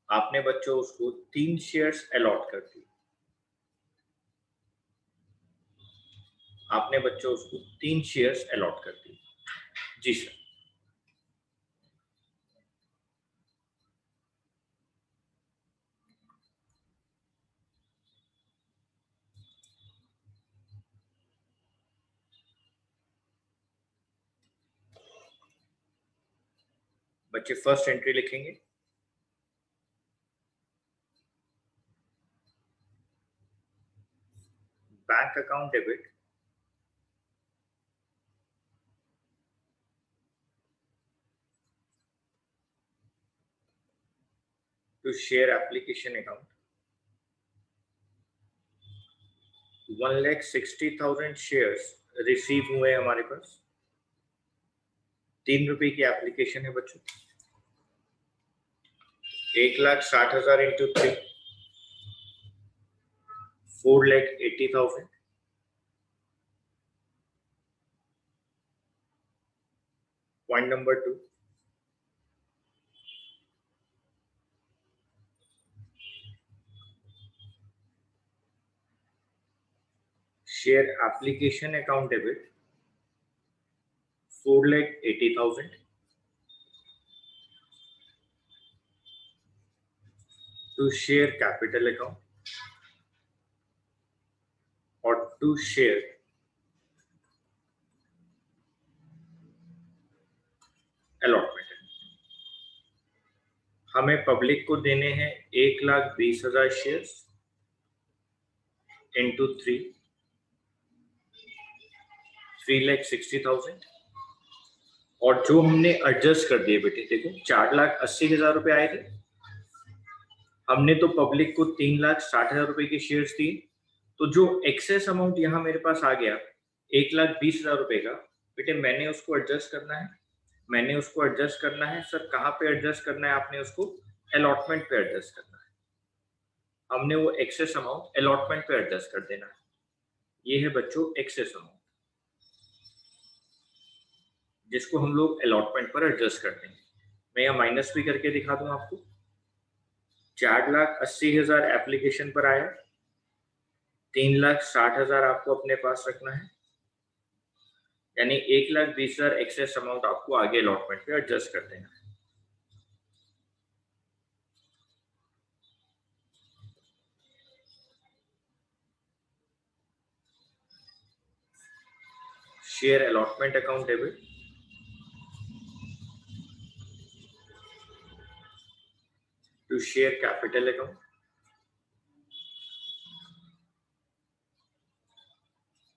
आपने बच्चों उसको 3 शेयर्स अलॉट कर दी। आपने बच्चों उसको 3 शेयर्स अलॉट कर दी। जी सर। बच्चे फर्स्ट एंट्री लिखेंगे, bank account debit to share application account 1,60,000 shares receive हुए हमारे पास। 3 रुपए की एप्लीकेशन है बच्चों। 1,60,000 into 3 4,80,000। Point number 2, share application account debit 4,80,000 to share capital account और टू शेयर अलॉटमेंट। हमें पब्लिक को देने हैं 1,20,000 शेयर्स इंटू 3,60,000 और जो हमने एडजस्ट कर दिए बेटे, देखो 4,80,000 रुपए आए थे, हमने तो पब्लिक को 3,60,000 रुपए के शेयर्स दिए, तो जो एक्सेस अमाउंट यहाँ मेरे पास आ गया 1,20,000 रुपए का, बेटे मैंने उसको एडजस्ट करना है। मैंने उसको एडजस्ट करना है सर, कहाँ पे एडजस्ट करना है? आपने उसको अलॉटमेंट पे एडजस्ट करना है। हमने वो एक्सेस अमाउंट अलॉटमेंट पे एडजस्ट कर देना है। ये है बच्चों एक्सेस अमाउंट, जिसको हम लोग अलॉटमेंट पर एडजस्ट करते हैं। मैं यहाँ माइनस भी करके दिखा दूं आपको। 4,80,000 एप्लीकेशन पर आया, 3,60,000 आपको अपने पास रखना है, यानी 1,20,000 एक्सेस अमाउंट आपको आगे अलॉटमेंट पे एडजस्ट कर देना है। Share allotment account debit to share capital account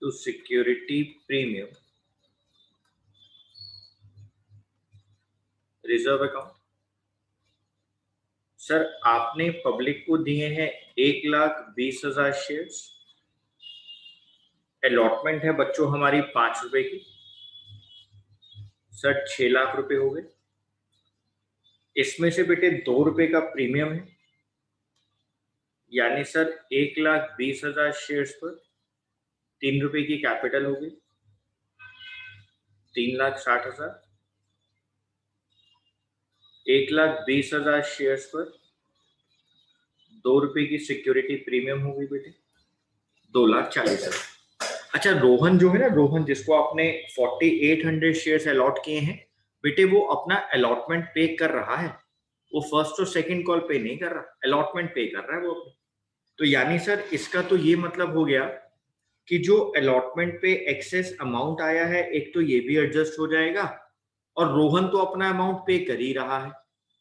to security premium reserve account. Sir आपने पब्लिक को दिए हैं 1,20,000 शेयर्स, अलॉटमेंट है बच्चों हमारी 5 रुपए की, सर 6 लाख रुपए हो गए। इसमें से बेटे 2 रुपए का प्रीमियम है, यानी सर 1,20,000 शेयर्स पर 3 रुपए की कैपिटल हो गई, 3,60,000। 1,20,000 शेयर्स पर 2 रुपए की सिक्योरिटी प्रीमियम हो गई बेटे, 2,40,000। अच्छा रोहन जो है ना, रोहन जिसको आपने 4,800 शेयर्स अलॉट किए हैं बेटे, वो अपना अलॉटमेंट पे कर रहा है, वो फर्स्ट और सेकंड कॉल पे नहीं कर रहा, अलॉटमेंट पे कर रहा है वो अपनी। तो यानी सर इसका तो ये मतलब हो गया कि जो अलॉटमेंट पे एक्सेस अमाउंट आया है, एक तो ये भी एडजस्ट हो जाएगा और रोहन तो अपना अमाउंट पे कर ही रहा है।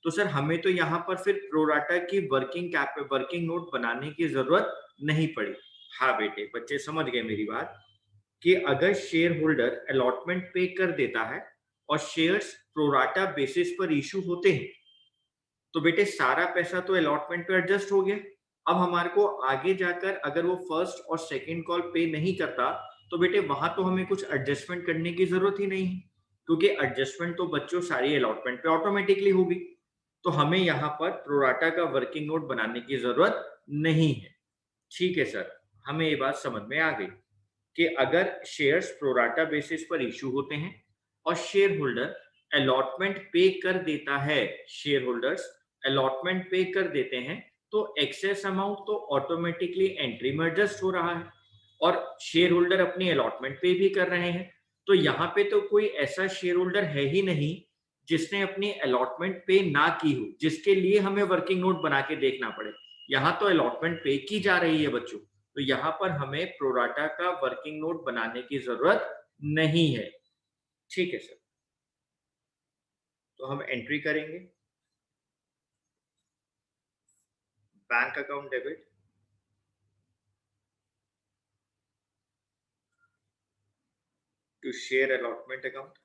तो सर हमें तो यहाँ पर फिर प्रोराटा की वर्किंग नोट बनाने की जरूरत नहीं पड़ी। हाँ बेटे, बच्चे समझ गए मेरी बात कि अगर शेयर होल्डर अलॉटमेंट पे कर देता है और शेयर्स प्रोराटा बेसिस पर इशू होते हैं, तो बेटे सारा पैसा तो अलॉटमेंट पे एडजस्ट हो गया। अब हमारे को आगे जाकर अगर वो फर्स्ट और सेकंड कॉल पे नहीं करता, तो बेटे वहां तो हमें कुछ एडजस्टमेंट करने की जरूरत ही नहीं है, क्योंकि एडजस्टमेंट तो बच्चों सारी अलॉटमेंट पे ऑटोमेटिकली होगी। तो हमें यहाँ पर प्रोराटा का वर्किंग नोट बनाने की जरूरत नहीं है। ठीक है सर, हमें ये बात समझ में आ गई कि अगर शेयर्स प्रोराटा बेसिस पर इशू होते हैं और शेयर होल्डर अलॉटमेंट पे कर देता है, शेयर होल्डर्स अलॉटमेंट पे कर देते हैं, तो एक्सेस अमाउंट तो ऑटोमेटिकली एंट्री में एडजस्ट हो रहा है और शेयर होल्डर अपनी अलॉटमेंट पे भी कर रहे हैं। तो यहाँ पे तो कोई ऐसा शेयर होल्डर है ही नहीं जिसने अपनी अलॉटमेंट पे ना की हो, जिसके लिए हमें वर्किंग नोट बना के देखना पड़े। यहाँ तो अलॉटमेंट पे की जा रही है बच्चों, तो यहाँ पर हमें प्रोराटा का वर्किंग नोट बनाने की जरूरत नहीं है। ठीक है सर। तो हम एंट्री करेंगे bank account debit to share allotment account.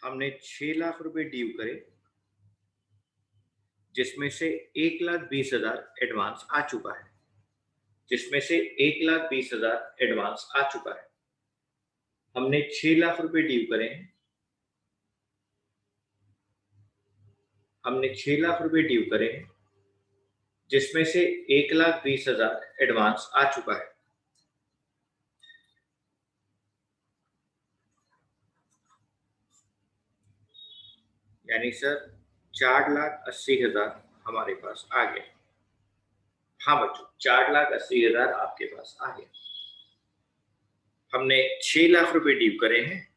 हमने 6 लाख रुपए ड्यू करे, जिसमें से 1,20,000 एडवांस आ चुका है, जिसमें से 1,20,000 एडवांस आ चुका है। हमने 6 लाख रुपए ड्यू करे हैं, हमने 6 लाख रुपए ड्यू करे हैं, जिसमें से 1,20,000 एडवांस आ चुका है। यानी सर 4,80,000 हमारे पास आ गया। हाँ बच्चों, 4,80,000 आपके पास आ गया। हमने 6 लाख रुपए ड्यू करे हैं,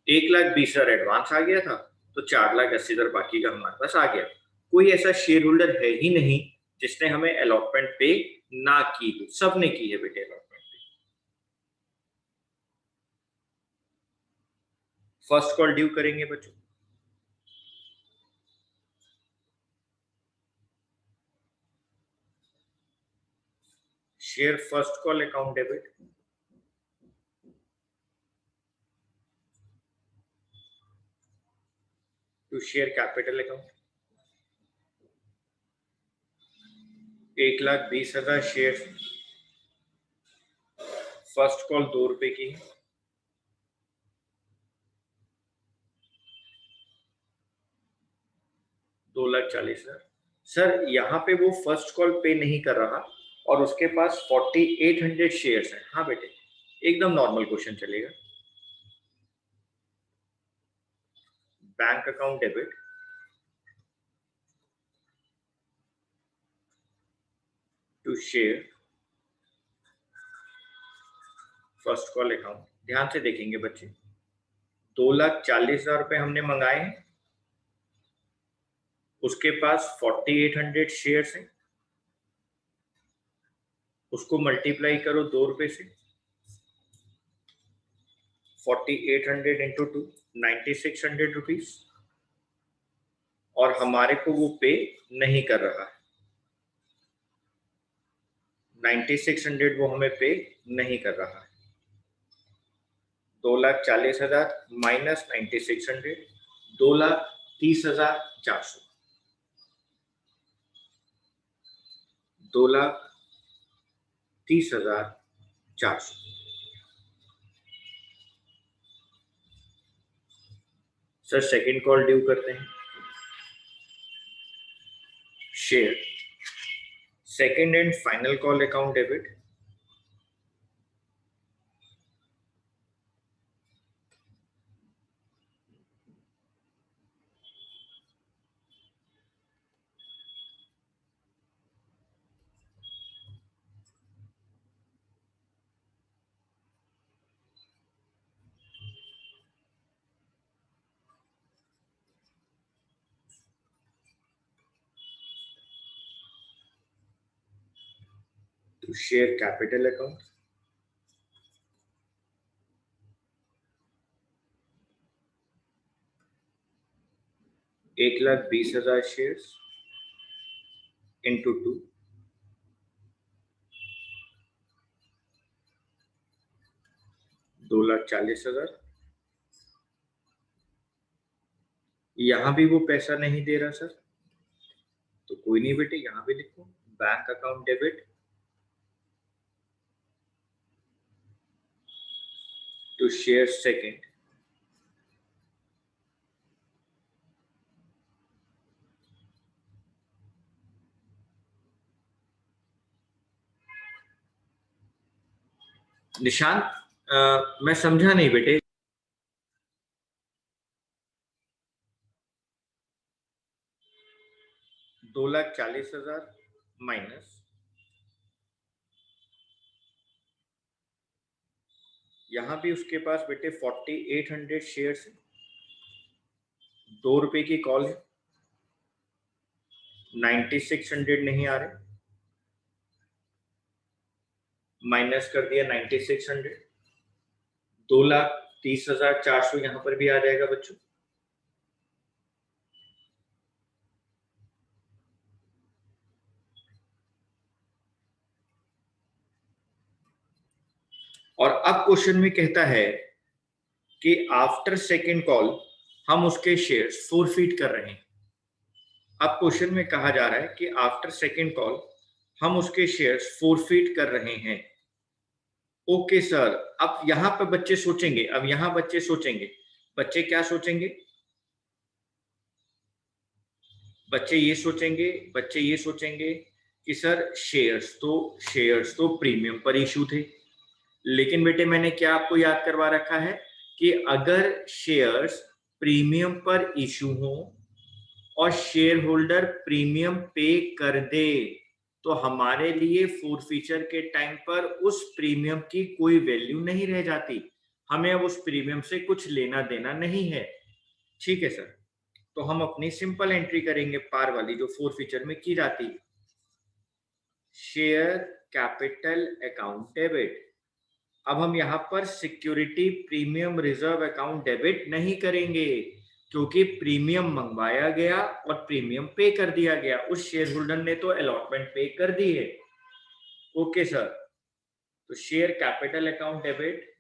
1,20,000 एडवांस आ गया था, तो 4,80,000 बाकी का हमारे पास आ गया। कोई ऐसा शेयर होल्डर है ही नहीं जिसने हमें अलॉटमेंट पे ना की हो, सबने की है बेटे अलॉटमेंट पे। फर्स्ट कॉल ड्यू करेंगे बच्चों। Share first call account debit to share capital account. 1,20,000 share first call 2 रुपए की है। 2,40,000। सर यहाँ पे वो फर्स्ट कॉल पे नहीं कर रहा और उसके पास 4,800 शेयर्स हैं। हाँ बेटे, एकदम नॉर्मल क्वेश्चन चलेगा। Bank account debit to share first call account. ध्यान से देखेंगे बच्चे, 2,40,000 रुपए हमने मंगाए हैं, उसके पास 4,800 शेयर्स हैं, उसको मल्टीप्लाई करो 2 रुपए से। 4,800 इंटू 2, 9,600 रुपीज। और हमारे को वो पे नहीं कर रहा है, 9,600 वो हमें पे नहीं कर रहा है। 2,40,000 minus 9,600, 2,30,400। 2,30,400। Sir second call due करते हैं। Share second and final call account debit to share capital account. एक 1,20,000 शेयर इंटू 2, 2,40,000। यहां भी वो पैसा नहीं दे रहा सर, तो कोई नहीं बेटे, यहां भी लिखो bank account debit to share second Nishant. मैं समझा नहीं बेटे। 2,40,000 माइनस, यहां भी उसके पास बेटे 4,800 शेयर्स है, 2 रुपए की कॉल है, 9,600 नहीं आ रहे, माइनस कर दिया 9,600, 2,30,400 30,400 यहाँ पर भी आ जाएगा बच्चों। और अब क्वेश्चन में कहता है कि आफ्टर सेकेंड कॉल हम उसके शेयर्स फोरफीट कर रहे हैं। अब क्वेश्चन में कहा जा रहा है कि आफ्टर सेकेंड कॉल हम उसके शेयर्स फोरफीट कर रहे हैं। ओके सर, अब यहां पर बच्चे सोचेंगे, अब यहां बच्चे सोचेंगे, बच्चे क्या सोचेंगे? बच्चे ये सोचेंगे, बच्चे ये सोचेंगे कि सर शेयर्स तो प्रीमियम पर इशू थे। लेकिन बेटे मैंने क्या आपको याद करवा रखा है कि अगर शेयर्स प्रीमियम पर इशू हो और शेयर होल्डर प्रीमियम पे कर दे तो हमारे लिए फोरफीचर के टाइम पर उस प्रीमियम की कोई वैल्यू नहीं रह जाती, हमें अब उस प्रीमियम से कुछ लेना देना नहीं है। ठीक है सर, तो हम अपनी सिंपल एंट्री करेंगे पार वाली जो फोरफीचर में की जाती, शेयर कैपिटल अकाउंट डेबिट। अब हम यहां पर security premium reserve account debit नहीं करेंगे क्योंकि प्रीमियम मंगवाया गया और प्रीमियम पे कर दिया गया, उस शेयर होल्डर ने तो अलॉटमेंट पे कर दी है। ओके सर, तो share capital account debit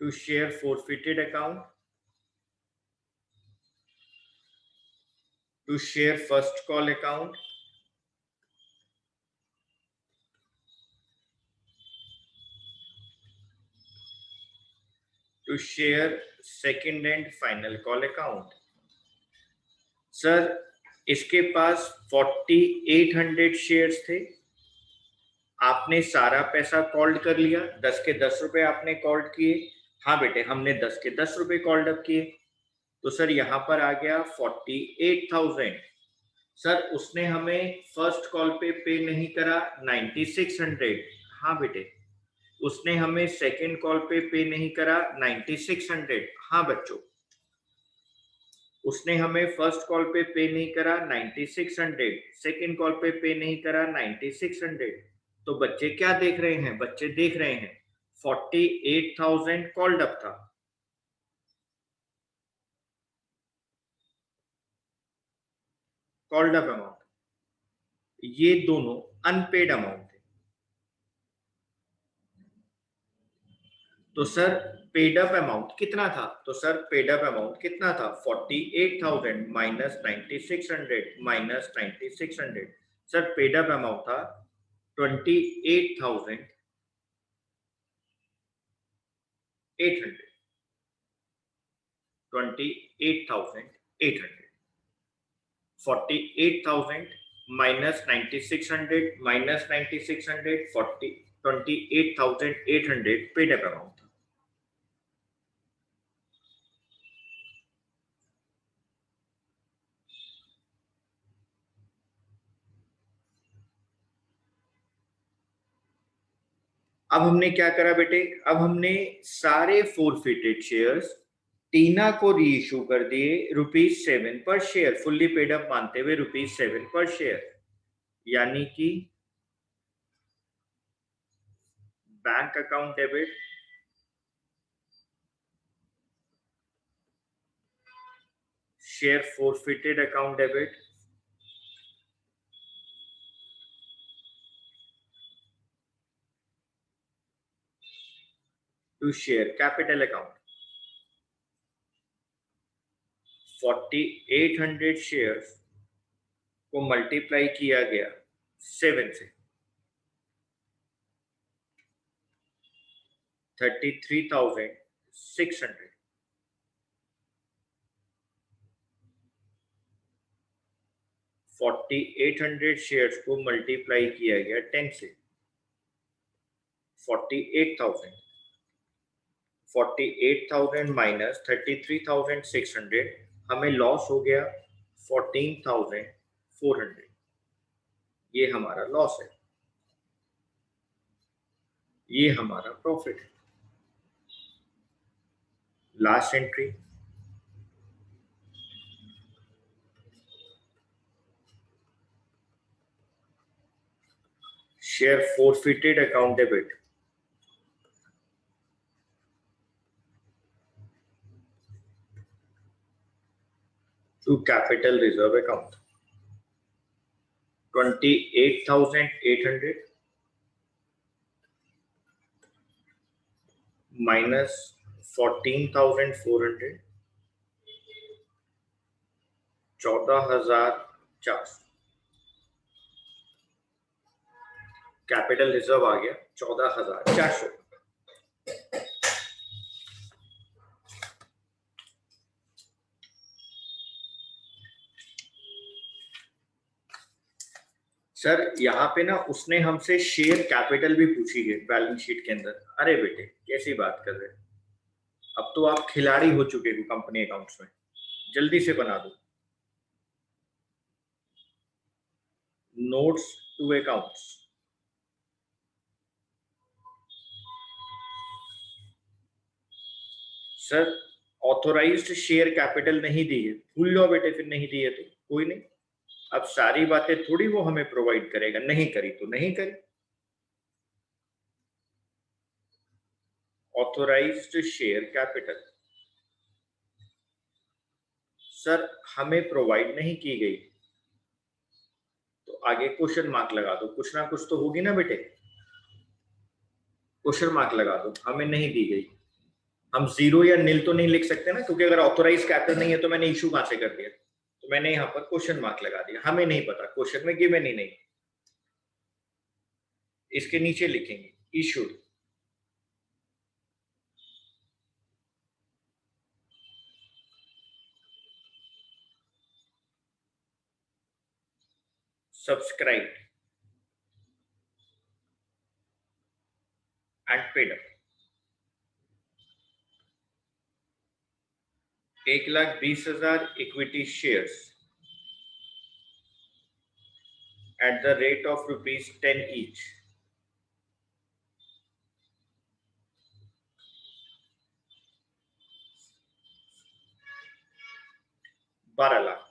to share forfeited account to share first call account to share second and final call account. Sir इसके पास 4800 शेयर्स थे, आपने सारा पैसा कॉल्ड कर लिया, 10 के 10 रुपए आपने कॉल्ड किए। हाँ बेटे, हमने 10 के 10 रुपए कॉल्ड अप किए, तो सर यहाँ पर आ गया 48,000। सर उसने हमें फर्स्ट कॉल पे नहीं करा 9600। हाँ बेटे, उसने हमें सेकंड कॉल पे नहीं करा 9600। हाँ बच्चों, उसने हमें फर्स्ट कॉल पे नहीं करा 9600, सेकंड कॉल पे नहीं करा 9600। तो बच्चे क्या देख रहे हैं? बच्चे देख रहे हैं 48,000 कॉल्ड अप था, कॉल्ड अप अमाउंट, ये दोनों अनपेड अमाउंट थे। तो सर पेड अप अमाउंट कितना था? तो सर पेड अप अमाउंट कितना था? 48,000 minus 9600 minus 9600। Sir paid up amount था 28,800। 28,800। 48,000 minus 9600 minus 9600 28,800 paid up amount। अब हमने क्या करा बेटे? अब हमने सारे फोरफिटेड शेयर्स टीना को री इशू कर दिए ₹7 पर शेयर, फुल्ली पेड अप मानते हुए ₹7 पर शेयर, यानी कि bank account debit share forfeited account debit to share capital account. 4800 shares को मल्टीप्लाई किया गया 7 से, 33,600। 4800 शेयर्स को मल्टीप्लाई किया गया 10 से, 48,000। 48,000 माइनस 33,600, हमें लॉस हो गया 14,400। ये हमारा लॉस है, ये हमारा प्रॉफिट है। Last entry, share forfeited account debit to capital reserve account 28,800 minus 14,400 14,400 capital reserve आ गया 14,400। सर यहाँ पे ना उसने हमसे शेयर कैपिटल भी पूछी है बैलेंस शीट के अंदर। अरे बेटे कैसी बात कर रहे हैं, अब तो आप खिलाड़ी हो चुके हो कंपनी अकाउंट्स में, जल्दी से बना दो। Notes to accounts, sir authorised share capital नहीं दी है, भूल लो बेटे, फिर नहीं दी है तो कोई नहीं। अब सारी बातें थोड़ी वो हमें प्रोवाइड करेगा, नहीं करी तो नहीं करी। ऑथोराइज्ड शेयर कैपिटल सर हमें प्रोवाइड नहीं की गई, तो आगे क्वेश्चन मार्क लगा दो, कुछ ना कुछ तो होगी ना बेटे, क्वेश्चन मार्क लगा दो, हमें नहीं दी गई। हम जीरो या नील तो नहीं लिख सकते ना, क्योंकि अगर ऑथोराइज कैपिटल नहीं है तो मैंने इशू कहां से कर दिया, तो मैंने यहाँ पर क्वेश्चन मार्क लगा दिया, हमें नहीं पता, क्वेश्चन में गिवन ही नहीं। इसके नीचे लिखेंगे issued, subscribe and paid up. 1,20,000 equity shares at the rate of ₹10 each. ₹12,00,000.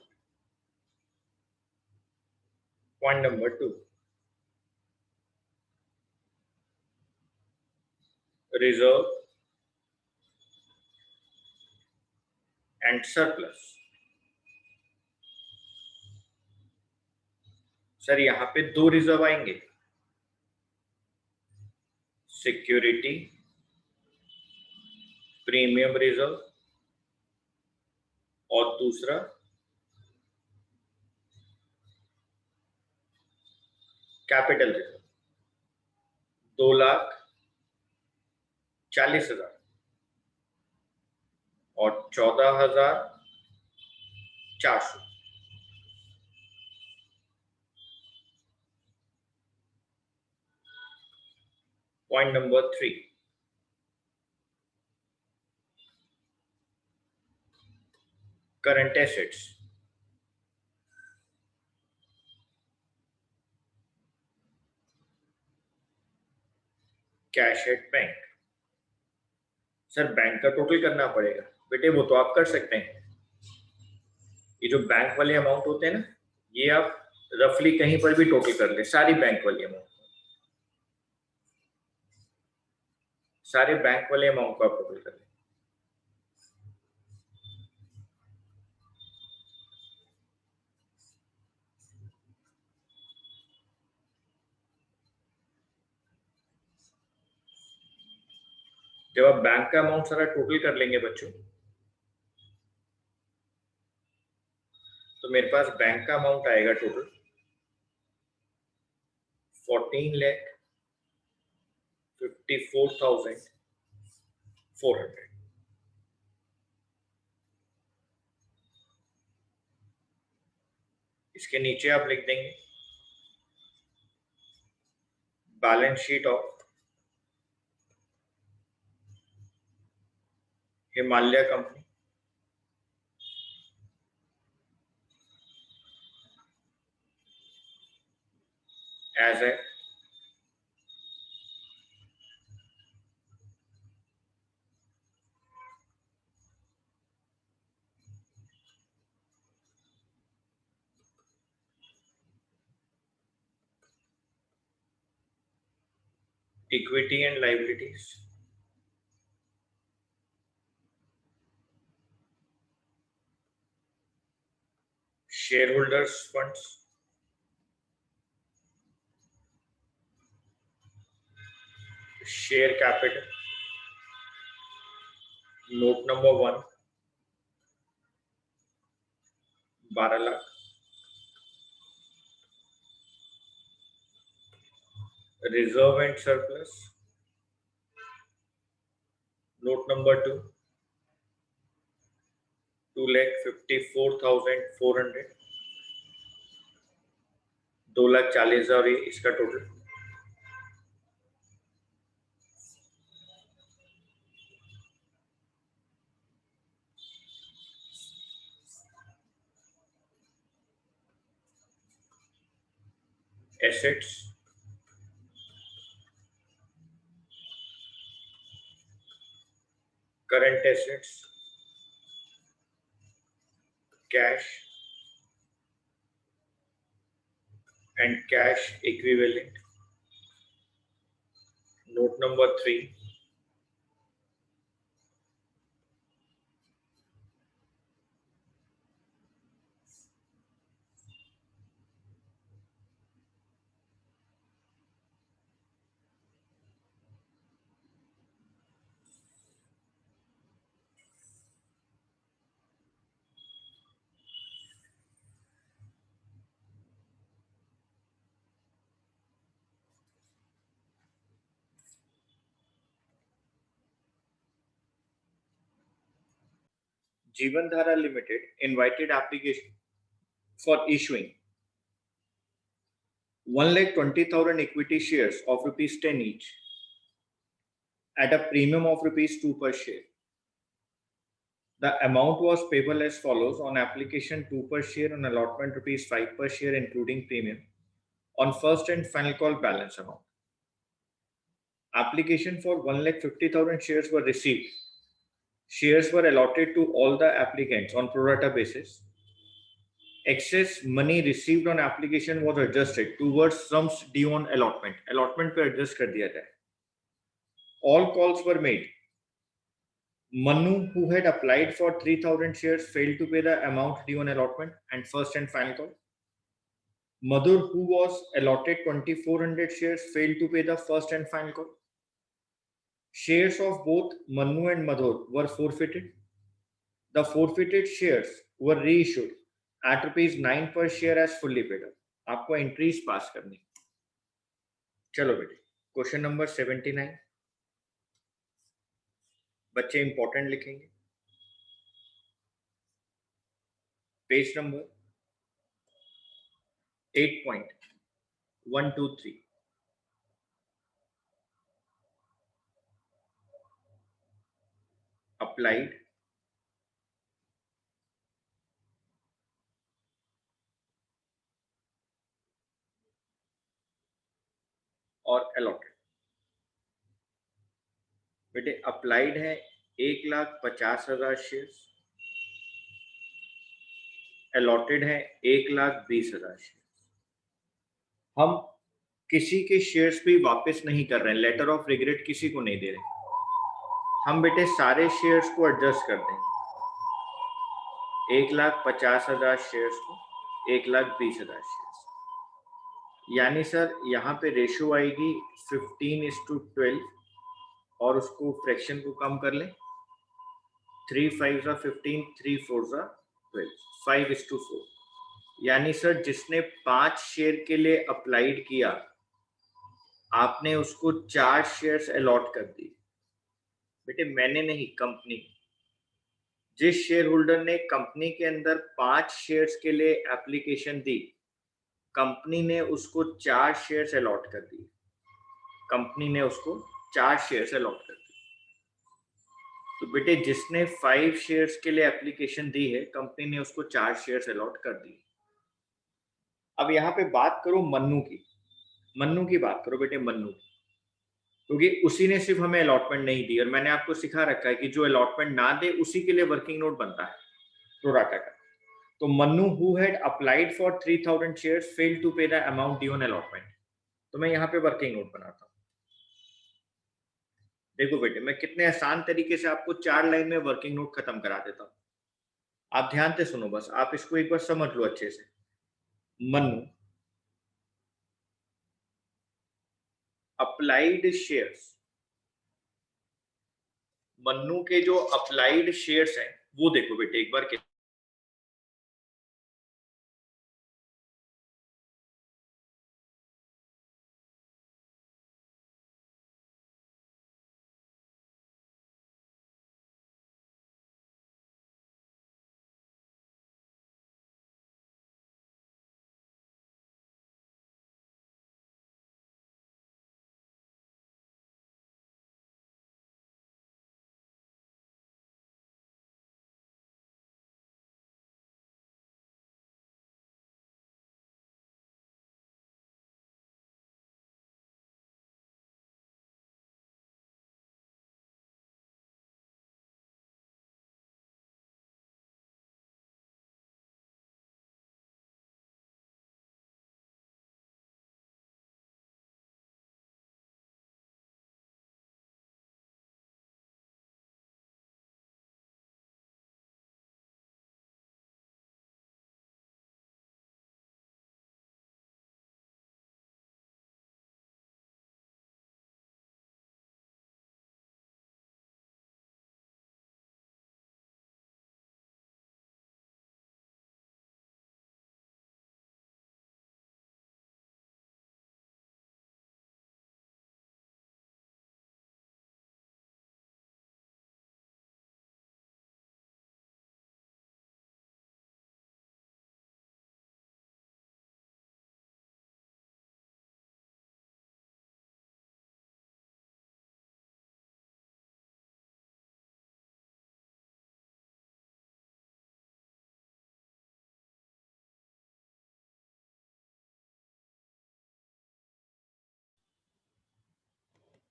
Point number 2. Reserve and surplus. Sir यहाँ पे 2 रिजर्व आएंगे, सिक्योरिटी प्रीमियम रिजर्व और दूसरा कैपिटल रिजर्व। 2,40,000 और 14,400। Point number 3. Current assets. Cash at bank. Sir bank का total करना पड़ेगा बेटे, वो तो आप कर सकते हैं। ये जो बैंक वाले अमाउंट होते हैं ना, ये आप रफली कहीं पर भी टोटल कर ले, सारी बैंक वाली अमाउंट, सारे बैंक वाले अमाउंट को आप टोटल कर ले। जब आप बैंक का अमाउंट सारा टोटल कर लेंगे बच्चों, तो मेरे पास बैंक का अमाउंट आएगा टोटल 14,54,400। इसके नीचे आप लिख देंगे balance sheet of Himalaya company as a Equity and liabilities. Shareholders funds. Share capital. Note number 1, 12 lakh. Reserve and surplus. Note number 2, 2,54,400. 2,40,000 ये इसका total. Assets. Current assets. Cash and cash equivalent. Note number 3, Jeevan Dhara Limited invited application for issuing 1,20,000 equity shares of rupees 10 each at a premium of rupees 2 per share. The amount was payable as follows: on application 2 per share, on allotment rupees 5 per share including premium, on first and final call balance amount. Application for 1,50,000 shares were received. Shares were allotted to all the applicants on pro rata basis. Excess money received on application was adjusted towards sums due on allotment. Allotment पे adjust कर दिया जाए. All calls were made. Manu, who had applied for 3,000 shares, failed to pay the amount due on allotment and first and final call. Madhur, who was allotted 2,400 shares, failed to pay the first and final call. Shares of both Manu and Madhur were forfeited. The forfeited shares were reissued at rupees 9 per share as fully paid up. आपको entries pass करनी. चलो बेटे, question number 79. बच्चे important लिखेंगे. Page number 8.123. Applied और allotted. बेटे applied है 1,50,000 share, allotted है 1,20,000 शेयर. हम किसी के शेयर्स भी वापस नहीं कर रहे हैं, लेटर ऑफ रिग्रेट किसी को नहीं दे रहे. हम बेटे सारे शेयर्स को एडजस्ट कर देंगे. 1,50,000 शेयर्स को 1,20,000 शेयर्स. यानी सर यहाँ पे रेशियो आएगी 15:12 और उसको फ्रैक्शन को कम कर लें. 3 5 15, 3 4 12, 5:4. यानी सर जिसने 5 शेयर के लिए अप्लाइड किया, आपने उसको 4 शेयर्स अलॉट कर दी. बेटे मैंने नहीं, कंपनी. जिस शेयर होल्डर ने कंपनी के अंदर 5 शेयर्स के लिए एप्लीकेशन दी, कंपनी ने उसको 4 शेयर्स अलॉट कर दिए. कंपनी ने उसको 4 शेयर्स अलॉट कर दिए. तो बेटे जिसने 5 शेयर्स के लिए एप्लीकेशन दी है, कंपनी ने उसको 4 शेयर्स अलॉट कर दिए. अब यहाँ पे बात करो मन्नू की. मन्नू की बात करो बेटे, मन्नू, क्योंकि उसी ने सिर्फ हमें अलॉटमेंट नहीं दी. और मैंने आपको सिखा रखा है कि जो अलॉटमेंट ना दे उसी के लिए वर्किंग नोट बनता है प्रो राटा का. तो Mannu who had applied for 3,000 shares failed to pay the amount due on allotment. तो मैं यहाँ पे वर्किंग नोट बनाता हूँ. देखो बेटे, मैं कितने आसान तरीके से आपको 4 लाइन में वर्किंग नोट खत्म करा देता हूँ। आप ध्यान से सुनो, बस आप इसको एक बार समझ लो अच्छे से। मन्नू अप्लाइड शेयर्स, मन्नू के जो अप्लाइड शेयर्स हैं वो देखो बेटे एक बार।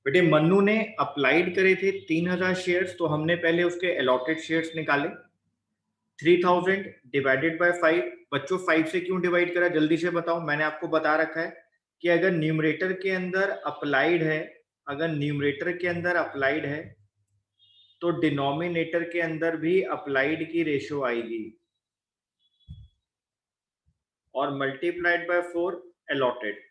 बेटे मन्नू ने अप्लाइड करे थे 3000 शेयर्स, तो हमने पहले उसके अलॉटेड शेयर्स निकाले। 3000 डिवाइडेड बाय 5। बच्चों 5 से क्यों डिवाइड करा, जल्दी से बताओ। मैंने आपको बता रखा है कि अगर न्यूमरेटर के अंदर अप्लाइड है, अगर न्यूमरेटर के अंदर अप्लाइड है तो डिनोमिनेटर के अंदर भी अप्लाइड की रेशो आएगी, और मल्टीप्लाइड बाय 4 अलॉटेड।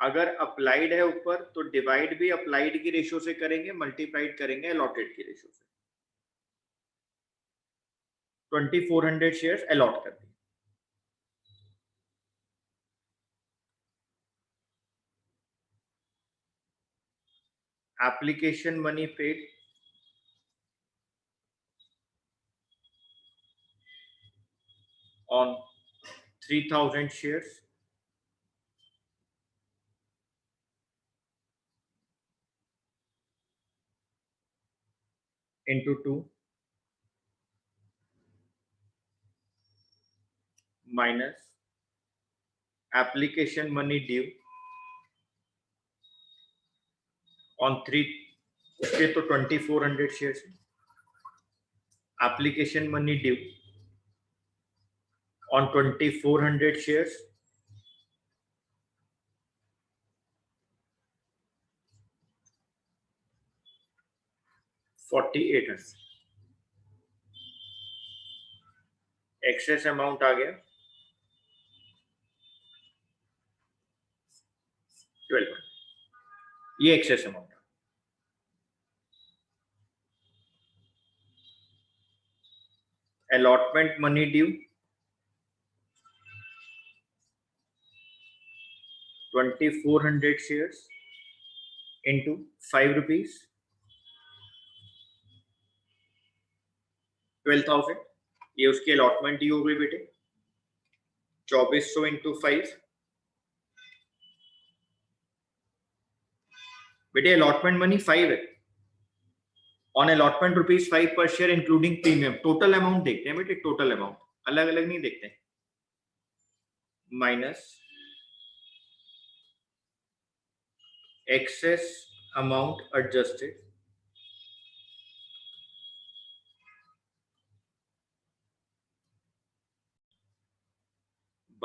अगर अप्लाइड है ऊपर तो डिवाइड भी अप्लाइड की रेशो से करेंगे, मल्टीप्लाइड करेंगे अलॉटेड की रेशो से। 2400 शेयर्स अलॉट कर दी। Application money paid on 3000 shares into 2 minus application money due on 3, उसके तो 2400 shares, application money due on 2400 shares 4800। Excess amount आ गया 1200, ये excess amount. Allotment money due 2400 shares into 5 rupees 12,000, ये उसकी अलॉटमेंट ड्यू हो गई बेटे। 2400 into 5, बेटे अलॉटमेंट मनी 5 है। ऑन अलॉटमेंट ₹5 पर share including premium. Total amount देखते हैं बेटे, टोटल अमाउंट, अलग अलग नहीं देखते। माइनस एक्सेस अमाउंट एडजस्टेड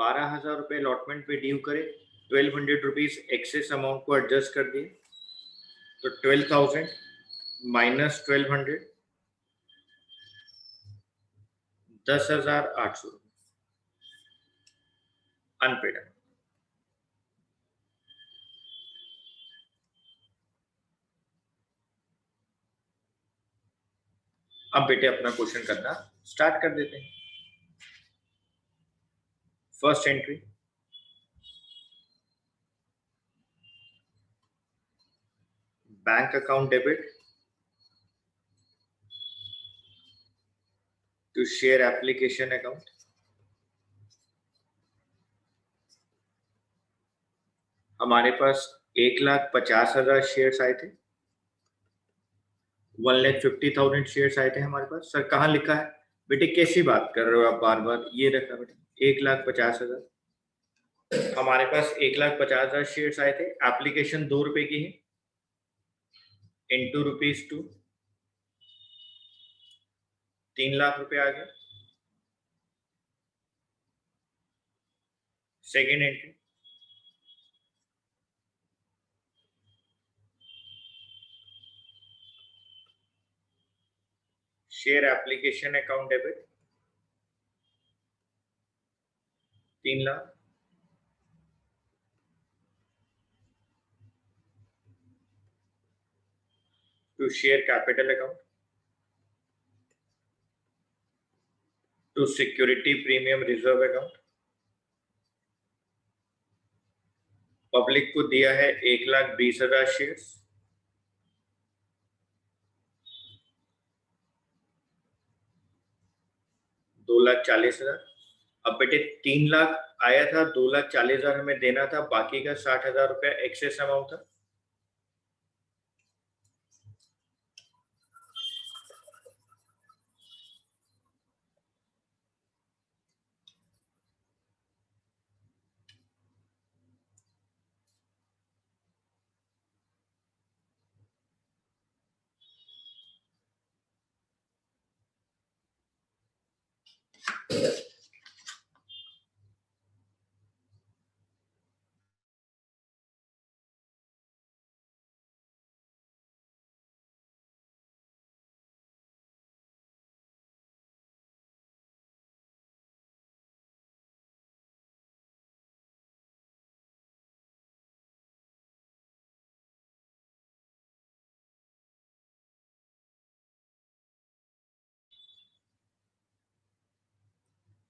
12,000 रुपये अलॉटमेंट पे ड्यू करे, 1200 रुपीज एक्सेस अमाउंट को एडजस्ट कर दिए, तो 12,000 माइनस 1200 10,800 अनपेड। अब बेटे अपना क्वेश्चन करना स्टार्ट कर देते हैं। First entry, bank account debit to share application account. हमारे पास 1,50,000 शेयर्स आए थे, 1,50,000 शेयर्स आए थे हमारे पास। सर कहाँ लिखा है बेटे, कैसी बात कर रहे हो आप बार बार, ये रखा बेटे 1,50,000। हमारे पास 1,50,000 शेयर्स आए थे, एप्लीकेशन 2 रुपए की है, इंटू ₹2 3 लाख रुपए आ गया। Second entry, share application account debit 3 lakh, to share capital account to security premium reserve account. Public को दिया है 1,20,000 शेयर्स, 2,40,000। अब बेटे 3 लाख आया था, 2,40,000 हमें देना था, बाकी का 60,000 रुपया एक्सेस अमाउंट था।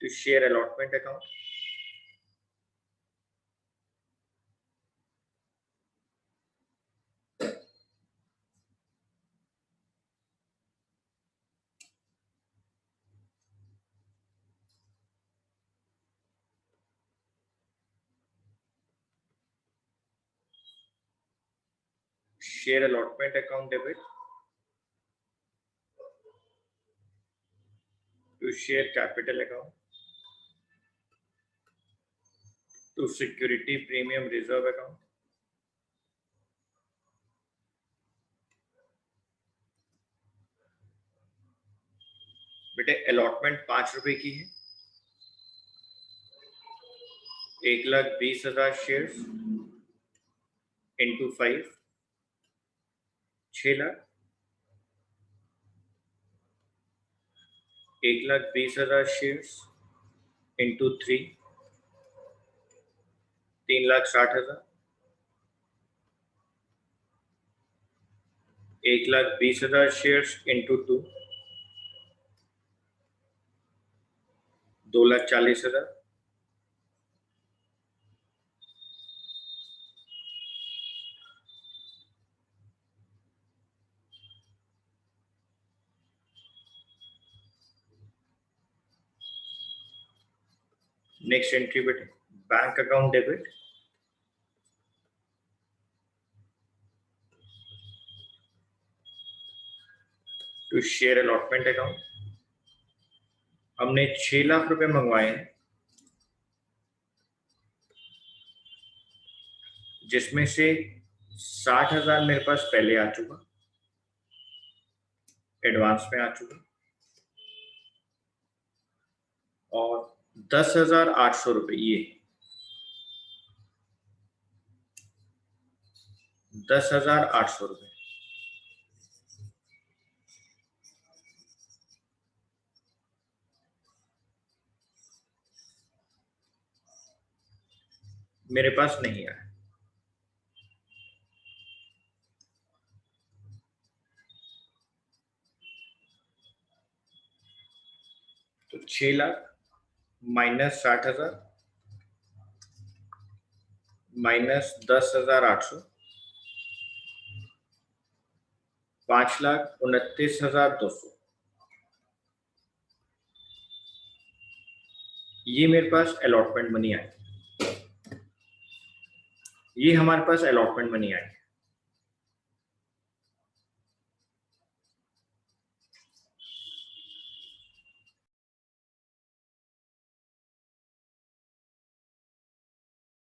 To share allotment account, share allotment account debit to share capital account to security premium reserve account. बेटे अलॉटमेंट 5 रुपए की है, 1,20,000 shares into 5 6 lakh, 1,20,000 shares into 3 3,60,000, 1,20,000 shares into 2 2,40,000। Next entry बेटे, bank account debit to share allotment account. हमने 6 लाख रुपए मंगवाए हैं, जिसमें से 60,000 मेरे पास पहले आ चुका, एडवांस में आ चुका, और 10,800 रुपये, ये 10,800 रुपये। मेरे पास नहीं है। तो 6 लाख माइनस 60,000 माइनस 10,800, 5,29,200। ये मेरे पास अलॉटमेंट मनी आई, ये हमारे पास अलॉटमेंट मनी आई।